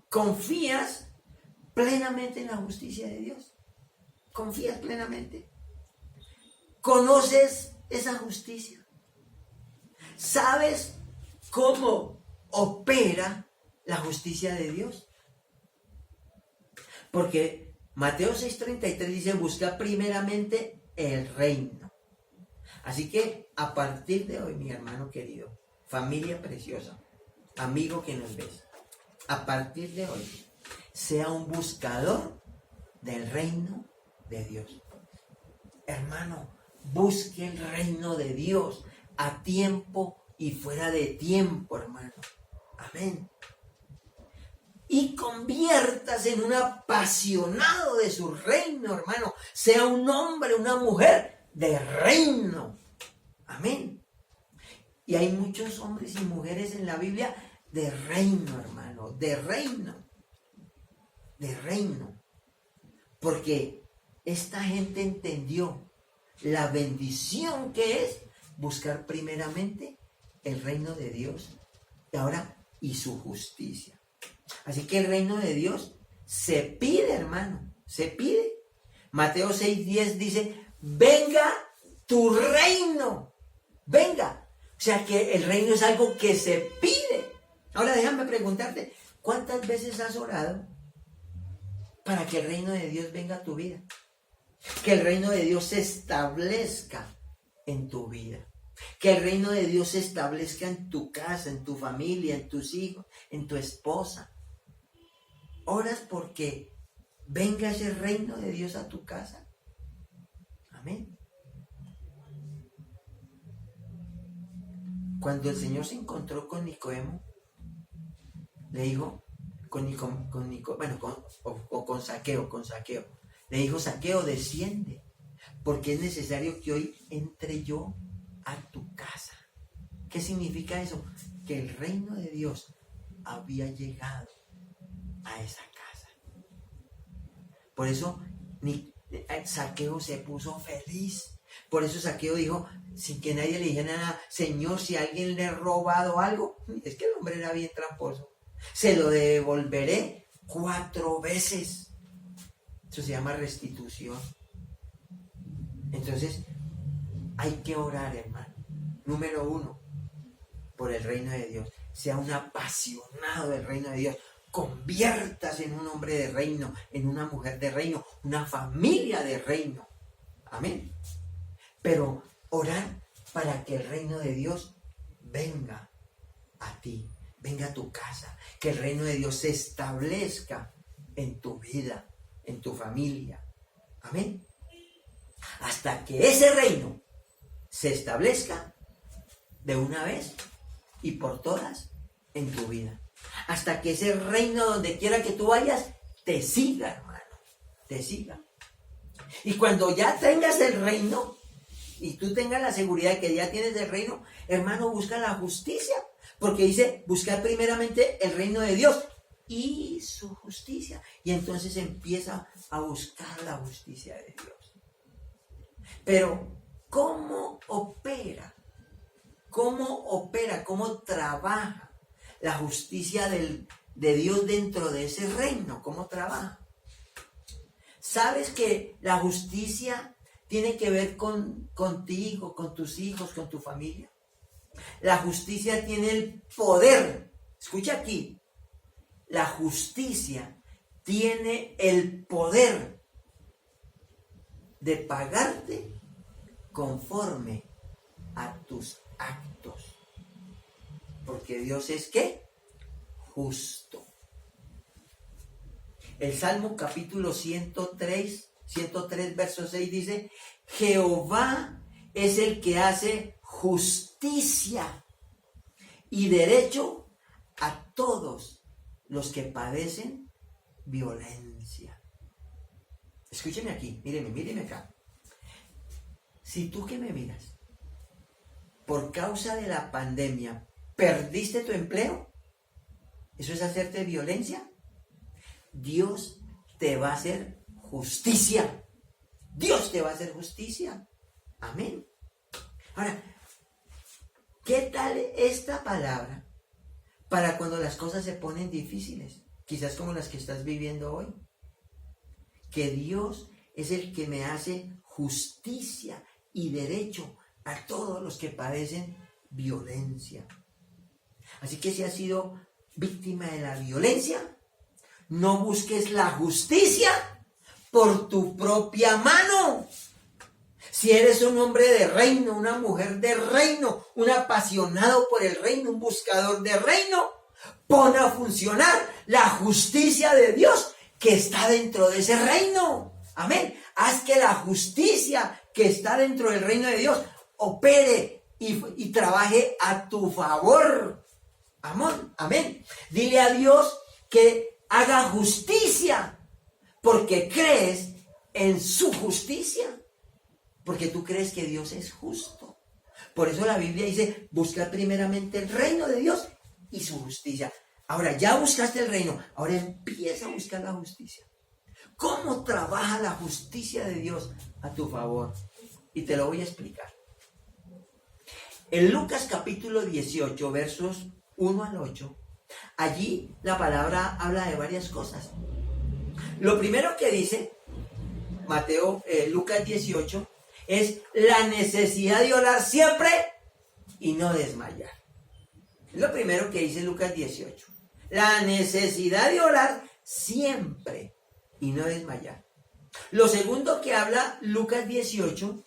¿Confías plenamente en la justicia de Dios? ¿Confías plenamente? ¿Conoces esa justicia? ¿Sabes cómo opera la justicia de Dios? Porque Mateo 6:33 dice, busca primeramente el reino. Así que a partir de hoy, mi hermano querido, familia preciosa, amigo que nos ves, a partir de hoy, sea un buscador del reino de Dios. Hermano, busque el reino de Dios a tiempo y fuera de tiempo, hermano. Amén. Y conviértase en un apasionado de su reino, hermano. Sea un hombre, una mujer de reino. Amén. Y hay muchos hombres y mujeres en la Biblia de reino, hermano. De reino. De reino. Porque esta gente entendió la bendición que es buscar primeramente el reino de Dios. Y ahora, y su justicia. Así que el reino de Dios se pide, hermano, se pide. Mateo 6:10 dice, venga tu reino, venga. O sea que el reino es algo que se pide. Ahora déjame preguntarte, ¿cuántas veces has orado para que el reino de Dios venga a tu vida? Que el reino de Dios se establezca en tu vida. Que el reino de Dios se establezca en tu casa, en tu familia, en tus hijos, en tu esposa. Oras porque venga ese reino de Dios a tu casa. Amén. Cuando el Señor se encontró con Nicodemo, le dijo, con Zaqueo, le dijo, Zaqueo, desciende, porque es necesario que hoy entre yo a tu casa. ¿Qué significa eso? Que el reino de Dios había llegado a esa casa. Por eso Zaqueo se puso feliz. Por eso Zaqueo dijo, sin que nadie le dijera nada, Señor, si alguien le ha robado algo, es que el hombre era bien tramposo, se lo devolveré 4 veces. Eso se llama restitución. Entonces, hay que orar, hermano. Número 1, por el reino de Dios. Sea un apasionado del reino de Dios. Conviértase en un hombre de reino, en una mujer de reino, una familia de reino. Amén. Pero orar para que el reino de Dios venga a ti, venga a tu casa. Que el reino de Dios se establezca en tu vida, en tu familia. Amén. Hasta que ese reino se establezca de una vez y por todas en tu vida. hasta que ese reino, donde quiera que tú vayas, te siga, hermano, te siga. Y cuando ya tengas el reino, y tú tengas la seguridad de que ya tienes el reino, hermano, busca la justicia, porque dice, buscar primeramente el reino de Dios y su justicia, y entonces empieza a buscar la justicia de Dios. Pero, ¿cómo opera? ¿Cómo trabaja la justicia de Dios dentro de ese reino? ¿Cómo trabaja? ¿Sabes que la justicia tiene que ver contigo, con tus hijos, con tu familia? La justicia tiene el poder. Escucha aquí. La justicia tiene el poder de pagarte conforme a tus actos. Porque Dios es ¿qué? Justo. El Salmo capítulo 103 verso 6 dice, Jehová es el que hace justicia y derecho a todos los que padecen violencia. Escúcheme aquí, míreme acá. Si tú que me miras, por causa de la pandemia, perdiste tu empleo, ¿eso es hacerte violencia? Dios te va a hacer justicia. Dios te va a hacer justicia. Amén. Ahora, ¿qué tal esta palabra para cuando las cosas se ponen difíciles? Quizás como las que estás viviendo hoy. Que Dios es el que me hace justicia y derecho a todos los que padecen violencia. Así que si has sido víctima de la violencia, no busques la justicia por tu propia mano. Si eres un hombre de reino, una mujer de reino, un apasionado por el reino, un buscador de reino, pon a funcionar la justicia de Dios que está dentro de ese reino. Amén. Haz que la justicia que está dentro del reino de Dios opere y trabaje a tu favor. Amén. Amén. Dile a Dios que haga justicia porque crees en su justicia. Porque tú crees que Dios es justo. Por eso la Biblia dice, busca primeramente el reino de Dios y su justicia. Ahora, ya buscaste el reino, ahora empieza a buscar la justicia. ¿Cómo trabaja la justicia de Dios a tu favor? Y te lo voy a explicar. En Lucas capítulo 18, versos 1 al 8, allí la palabra habla de varias cosas. Lo primero que dice Lucas 18, es la necesidad de orar siempre y no desmayar. Es lo primero que dice Lucas 18. La necesidad de orar siempre y no desmayar. Lo segundo que habla Lucas 18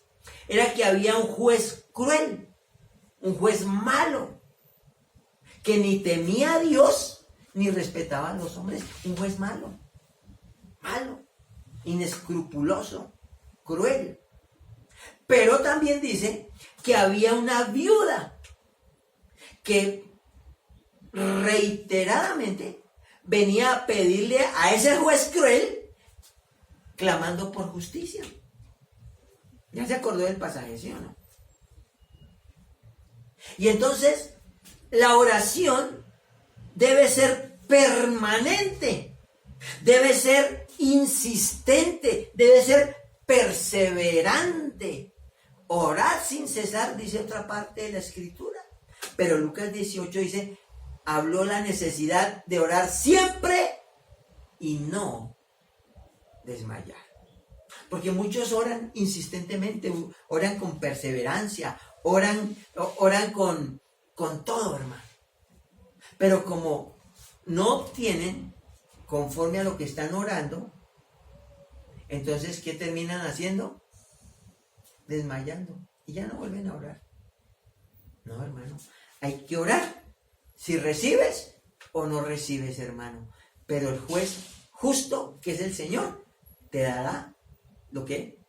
era que había un juez cruel, un juez malo, que ni temía a Dios ni respetaba a los hombres. Un juez malo, inescrupuloso, cruel. Pero también dice que había una viuda que reiteradamente venía a pedirle a ese juez cruel, clamando por justicia. ¿Ya se acordó del pasaje, sí o no? Y entonces, la oración debe ser permanente, debe ser insistente, debe ser perseverante. Orad sin cesar, dice otra parte de la escritura. Pero Lucas 18 dice, habló la necesidad de orar siempre y no desmayar. Porque muchos oran insistentemente, oran con perseverancia, oran con todo, hermano. Pero como no obtienen conforme a lo que están orando, entonces, ¿qué terminan haciendo? Desmayando. Y ya no vuelven a orar. No, hermano. Hay que orar. Si recibes o no recibes, hermano. Pero el juez justo, que es el Señor, te dará lo que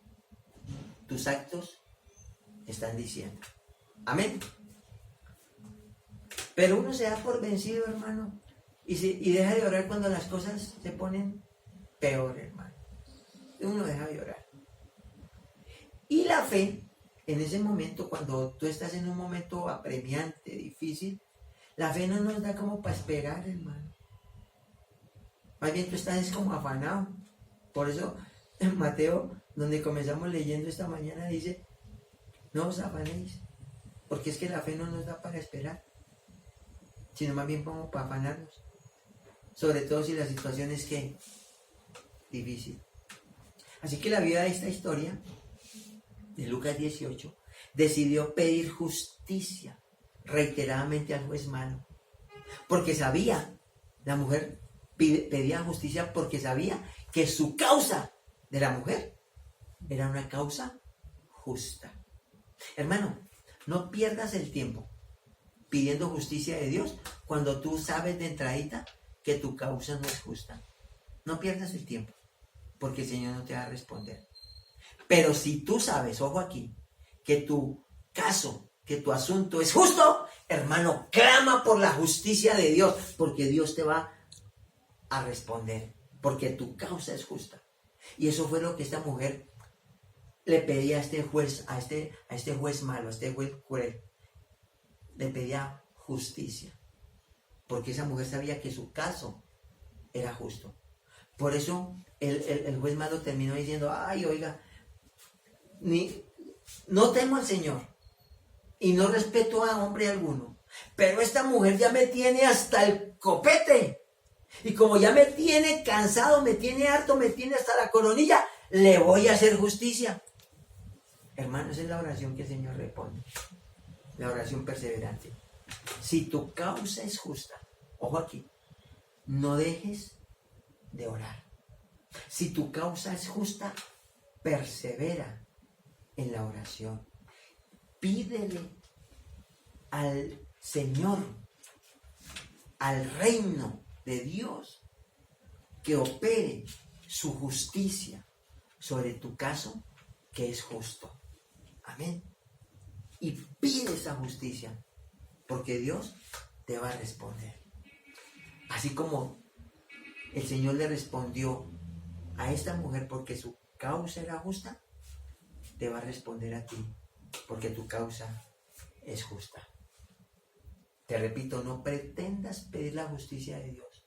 tus actos están diciendo. Amén. Pero uno se da por vencido, hermano. y deja de orar cuando las cosas se ponen peor, hermano. Uno deja de orar. Y la fe, en ese momento, cuando tú estás en un momento apremiante, difícil, la fe no nos da como para esperar, hermano. Más bien tú estás como afanado. Por eso en Mateo, donde comenzamos leyendo esta mañana, dice, no os afanéis, porque es que la fe no nos da para esperar, sino más bien como para afanarnos. Sobre todo si la situación es que difícil. Así que la vida de esta historia, de Lucas 18, decidió pedir justicia reiteradamente al juez malo. Porque sabía, la mujer pedía justicia porque sabía que su causa de la mujer era una causa justa. Hermano, no pierdas el tiempo pidiendo justicia de Dios cuando tú sabes de entradita que tu causa no es justa. No pierdas el tiempo, porque el Señor no te va a responder. Pero si tú sabes, ojo aquí, que tu caso, que tu asunto es justo, hermano, clama por la justicia de Dios, porque Dios te va a responder, porque tu causa es justa. Y eso fue lo que esta mujer le pedía a este juez, a este juez malo, a este juez cruel. Le pedía justicia, porque esa mujer sabía que su caso era justo. Por eso el juez malo terminó diciendo, ay, oiga, no temo al Señor y no respeto a hombre alguno, pero esta mujer ya me tiene hasta el copete. Y como ya me tiene cansado, me tiene harto, me tiene hasta la coronilla, le voy a hacer justicia. Hermano, esa es la oración que el Señor responde. La oración perseverante. Si tu causa es justa, ojo aquí, no dejes de orar. Si tu causa es justa, persevera en la oración. Pídele al Señor, al reino de Dios, que opere su justicia sobre tu caso, que es justo. Amén. Y pide esa justicia, porque Dios te va a responder. Así como el Señor le respondió a esta mujer porque su causa era justa, te va a responder a ti, porque tu causa es justa. Te repito, no pretendas pedir la justicia de Dios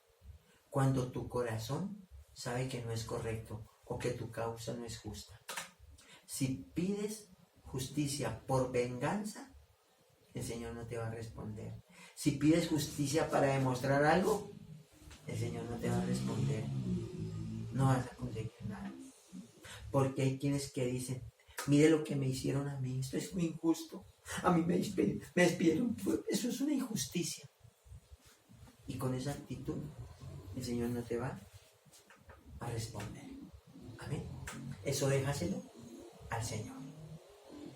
cuando tu corazón sabe que no es correcto o que tu causa no es justa. Si pides justicia por venganza, el Señor no te va a responder. Si pides justicia para demostrar algo, el Señor no te va a responder. No vas a conseguir nada. Porque hay quienes que dicen, mire lo que me hicieron a mí, esto es muy injusto. A mí me despidieron, eso es una injusticia. Y con esa actitud, el Señor no te va a responder. Amén. Eso déjaselo al Señor.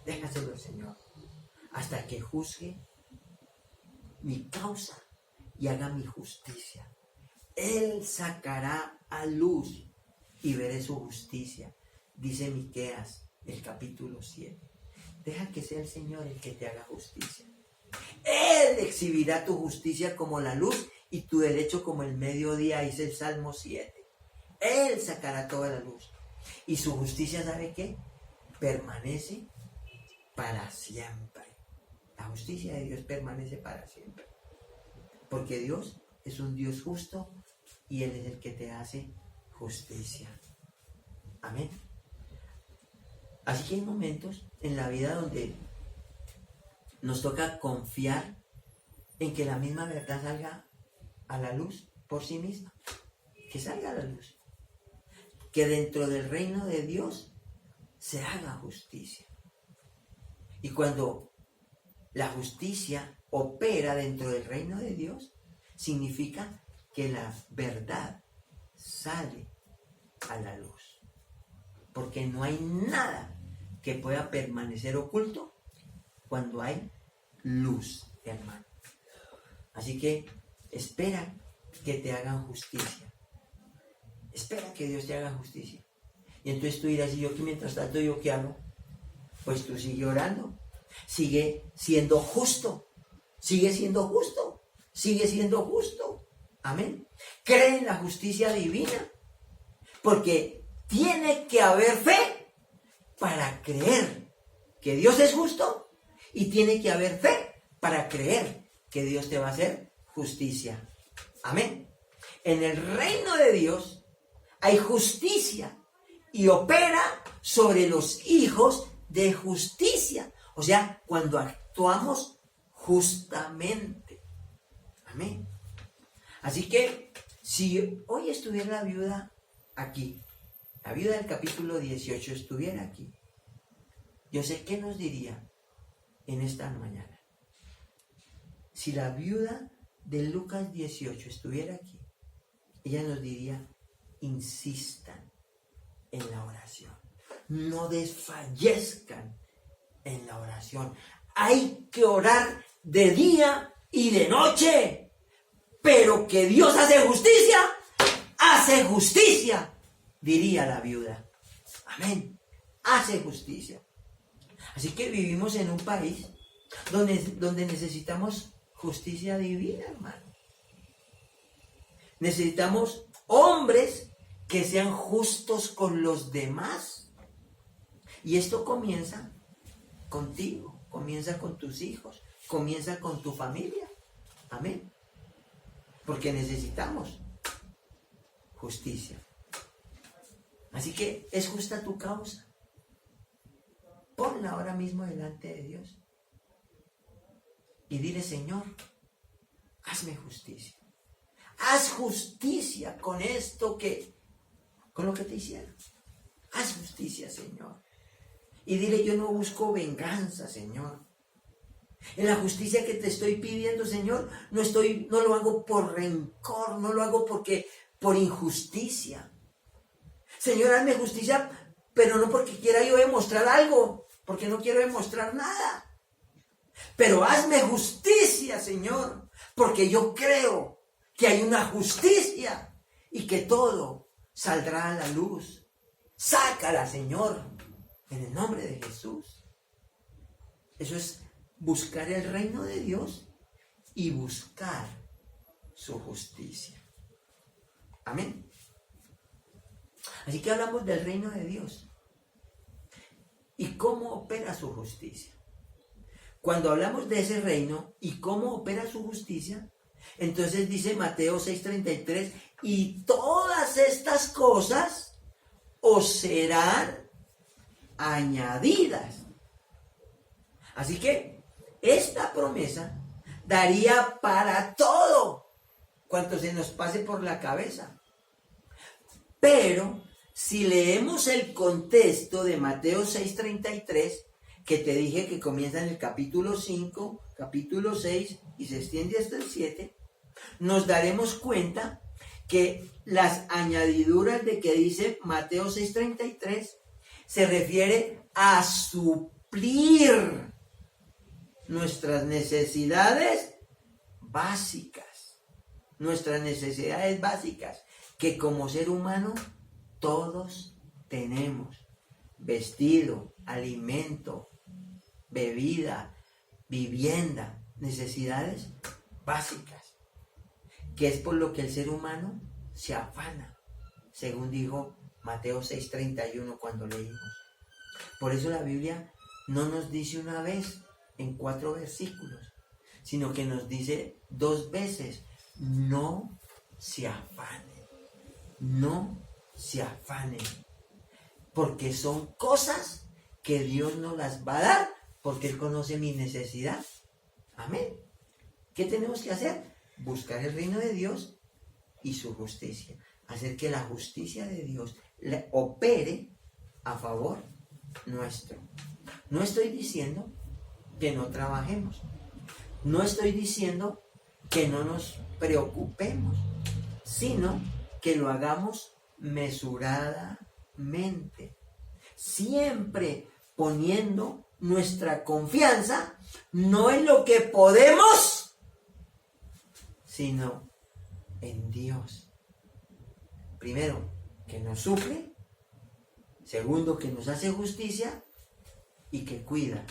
Déjaselo al Señor. Hasta que juzgue mi causa y haga mi justicia. Él sacará a luz y veré su justicia. Dice Miqueas, el capítulo 7. Deja que sea el Señor el que te haga justicia. Él exhibirá tu justicia como la luz y tu derecho como el mediodía, dice el Salmo 7. Él sacará toda la luz. Y su justicia, ¿sabe qué? Permanece para siempre. La justicia de Dios permanece para siempre. Porque Dios es un Dios justo y Él es el que te hace justicia. Amén. Así que hay momentos en la vida donde nos toca confiar en que la misma verdad salga a la luz por sí misma. Que salga a la luz. Que dentro del reino de Dios se haga justicia. Y cuando la justicia opera dentro del reino de Dios, significa que la verdad sale a la luz. Porque no hay nada que pueda permanecer oculto cuando hay luz, hermano. Así que espera que te hagan justicia. Espera que Dios te haga justicia. Y entonces tú dirás, ¿y yo qué mientras tanto yo qué hago? Pues tú sigue orando. Sigue siendo justo. Sigue siendo justo. Sigue siendo justo. Amén. Cree en la justicia divina. Porque tiene que haber fe para creer que Dios es justo. Y tiene que haber fe para creer que Dios te va a hacer justicia. Amén. En el reino de Dios hay justicia y opera sobre los hijos de justicia. O sea, cuando actuamos justamente. Amén. Así que, si hoy estuviera la viuda aquí, la viuda del capítulo 18 estuviera aquí, yo sé qué nos diría en esta mañana. Si la viuda de Lucas 18 estuviera aquí, ella nos diría, insistan en la oración. No desfallezcan en la oración. Hay que orar de día y de noche. Pero que Dios hace justicia, diría la viuda. Amén. Hace justicia. Así que vivimos en un país donde necesitamos justicia divina, hermano. Necesitamos hombres que sean justos con los demás. Y esto comienza contigo, comienza con tus hijos, comienza con tu familia. Amén. Porque necesitamos justicia. Así que es justa tu causa. Ponla ahora mismo delante de Dios. Y dile, Señor, hazme justicia. Haz justicia con con lo que te hicieron. Haz justicia, Señor. Y dile, yo no busco venganza, Señor. En la justicia que te estoy pidiendo, Señor, no lo hago por rencor, no lo hago por injusticia. Señor, hazme justicia, pero no porque quiera yo demostrar algo, porque no quiero demostrar nada. Pero hazme justicia, Señor, porque yo creo que hay una justicia y que todo saldrá a la luz. Sácala, Señor, en el nombre de Jesús. Eso es buscar el reino de Dios y buscar su justicia. Amén. Así que hablamos del reino de Dios y cómo opera su justicia. Cuando hablamos de ese reino y cómo opera su justicia, entonces dice Mateo 6:33, y todas estas cosas os serán añadidas. Así que esta promesa daría para todo cuanto se nos pase por la cabeza. Pero si leemos el contexto de Mateo 6:33, que te dije que comienza en el capítulo 5, capítulo 6 y se extiende hasta el 7, nos daremos cuenta que las añadiduras de que dice Mateo 6:33 se refiere a suplir nuestras necesidades básicas. Nuestras necesidades básicas que como ser humano todos tenemos. Vestido, alimento, bebida, vivienda, necesidades básicas, que es por lo que el ser humano se afana, según dijo Mateo 6:31 cuando leímos. Por eso la Biblia no nos dice una vez en 4 versículos, sino que nos dice 2 veces, no se afanen, no se afanen, porque son cosas que Dios nos las va a dar, porque Él conoce mi necesidad. Amén. ¿Qué tenemos que hacer? Buscar el reino de Dios y su justicia. Hacer que la justicia de Dios le opere a favor nuestro. No estoy diciendo que no trabajemos. No estoy diciendo que no nos preocupemos, sino que lo hagamos mesuradamente. Siempre poniendo nuestra confianza no en lo que podemos, sino en Dios. Primero, que nos suple. Segundo, que nos hace justicia y que cuida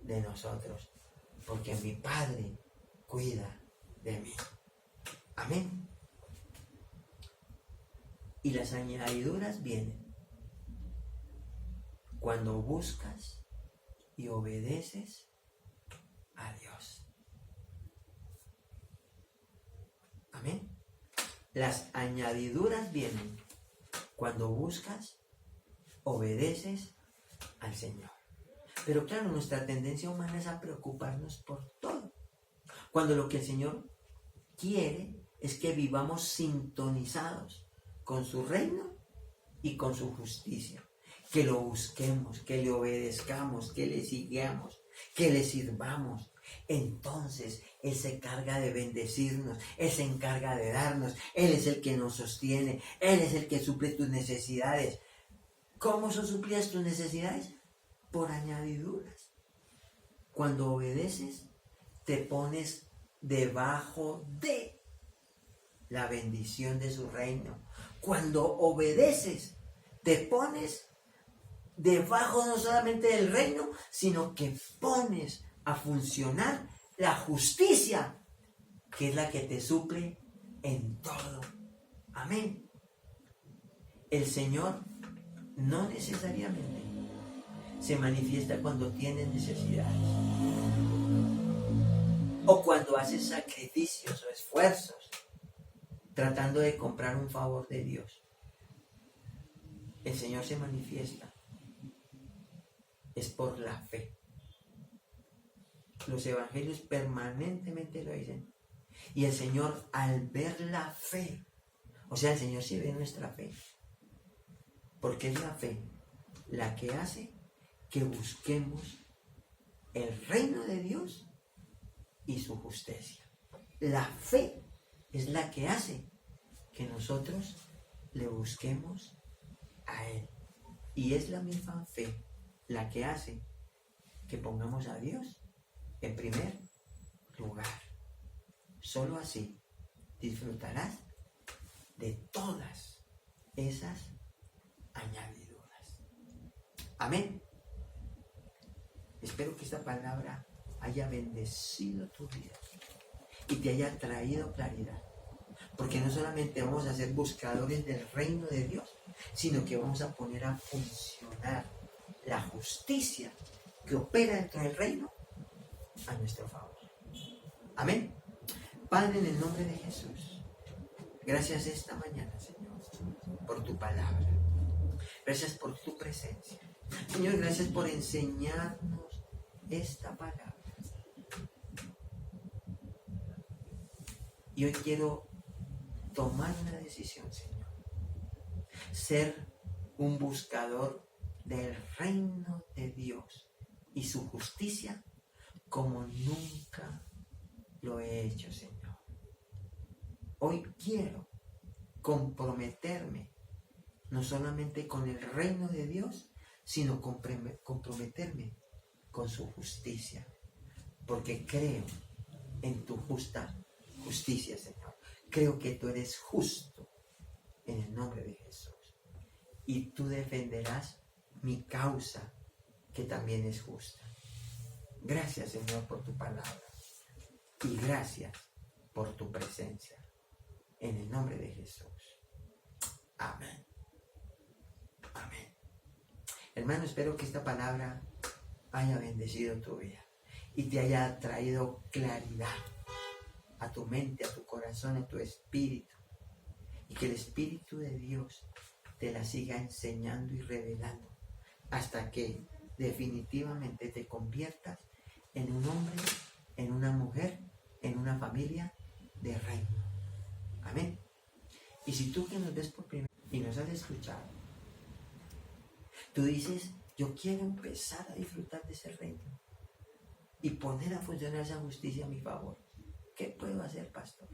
de nosotros. Porque mi Padre cuida de mí. Amén. Y las añadiduras vienen cuando buscas y obedeces a Dios. Amén. Las añadiduras vienen cuando buscas, obedeces al Señor. Pero claro, nuestra tendencia humana es a preocuparnos por todo. Cuando lo que el Señor quiere es que vivamos sintonizados con su reino y con su justicia. Que lo busquemos, que le obedezcamos, que le sigamos, que le sirvamos. Entonces Él se encarga de bendecirnos, Él se encarga de darnos, Él es el que nos sostiene, Él es el que suple tus necesidades. ¿Cómo son suplidas tus necesidades? Por añadiduras. Cuando obedeces, te pones debajo de la bendición de su reino. Cuando obedeces, te pones debajo no solamente del reino, sino que pones a funcionar la justicia, que es la que te suple en todo. Amén. El Señor no necesariamente se manifiesta cuando tienes necesidades o cuando haces sacrificios o esfuerzos tratando de comprar un favor de Dios. El Señor se manifiesta es por la fe. Los evangelios permanentemente lo dicen. Y el Señor, al ver la fe, o sea, el Señor sí ve nuestra fe, porque es la fe la que hace que busquemos el reino de Dios y su justicia. La fe es la que hace que nosotros le busquemos a Él. Y es la misma fe la que hace que pongamos a Dios en primer lugar. Solo así disfrutarás de todas esas añadiduras. Amén. Espero que esta palabra haya bendecido tu vida y te haya traído claridad. Porque no solamente vamos a ser buscadores del reino de Dios, sino que vamos a poner a funcionar la justicia que opera dentro del reino a nuestro favor. Amén. Padre, en el nombre de Jesús, gracias esta mañana, Señor, por tu palabra. Gracias por tu presencia. Señor, gracias por enseñarnos esta palabra. Y hoy quiero tomar una decisión, Señor. Ser un buscador del reino de Dios y su justicia como nunca lo he hecho, Señor. Hoy quiero comprometerme no solamente con el reino de Dios, sino comprometerme con su justicia, porque creo en tu justa justicia, Señor. Creo que tú eres justo en el nombre de Jesús. Y tú defenderás mi causa, que también es justa. Gracias, Señor, por tu palabra. Y gracias por tu presencia. En el nombre de Jesús. Amén. Amén. Hermano, espero que esta palabra haya bendecido tu vida y te haya traído claridad a tu mente, a tu corazón, a tu espíritu. Y que el Espíritu de Dios te la siga enseñando y revelando hasta que definitivamente te conviertas en un hombre, en una mujer, en una familia de reino. Amén. Y si tú que nos ves por primera vez y nos has escuchado, tú dices, yo quiero empezar a disfrutar de ese reino y poner a funcionar esa justicia a mi favor. ¿Qué puedo hacer, pastor?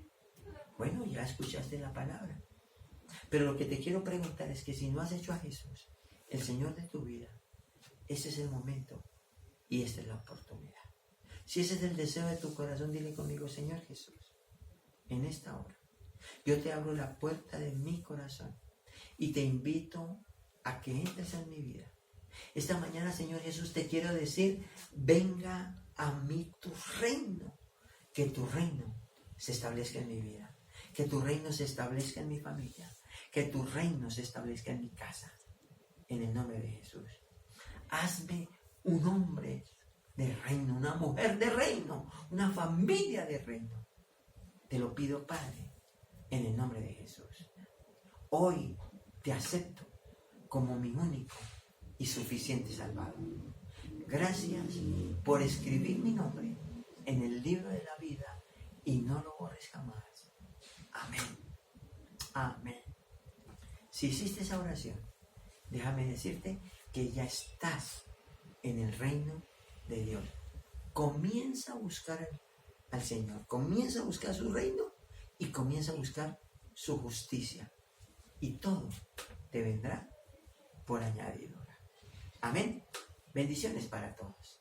Bueno, ya escuchaste la palabra. Pero lo que te quiero preguntar es que si no has hecho a Jesús el Señor de tu vida, ese es el momento y esta es la oportunidad. Si ese es el deseo de tu corazón, dile conmigo, Señor Jesús, en esta hora, yo te abro la puerta de mi corazón y te invito a que entres en mi vida. Esta mañana, Señor Jesús, te quiero decir, venga a mí tu reino, que tu reino se establezca en mi vida, que tu reino se establezca en mi familia, Que tu reino se establezca en mi casa, en el nombre de Jesús. Hazme un hombre de reino, una mujer de reino, una familia de reino. Te lo pido, Padre, en el nombre de Jesús. Hoy te acepto como mi único y suficiente Salvador. Gracias por escribir mi nombre en el libro de la vida y no lo borres jamás. Amén. Amén. Si hiciste esa oración, déjame decirte que ya estás en el reino de Dios. Comienza a buscar al Señor, comienza a buscar su reino y comienza a buscar su justicia. Y todo te vendrá por añadidura. Amén. Bendiciones para todos.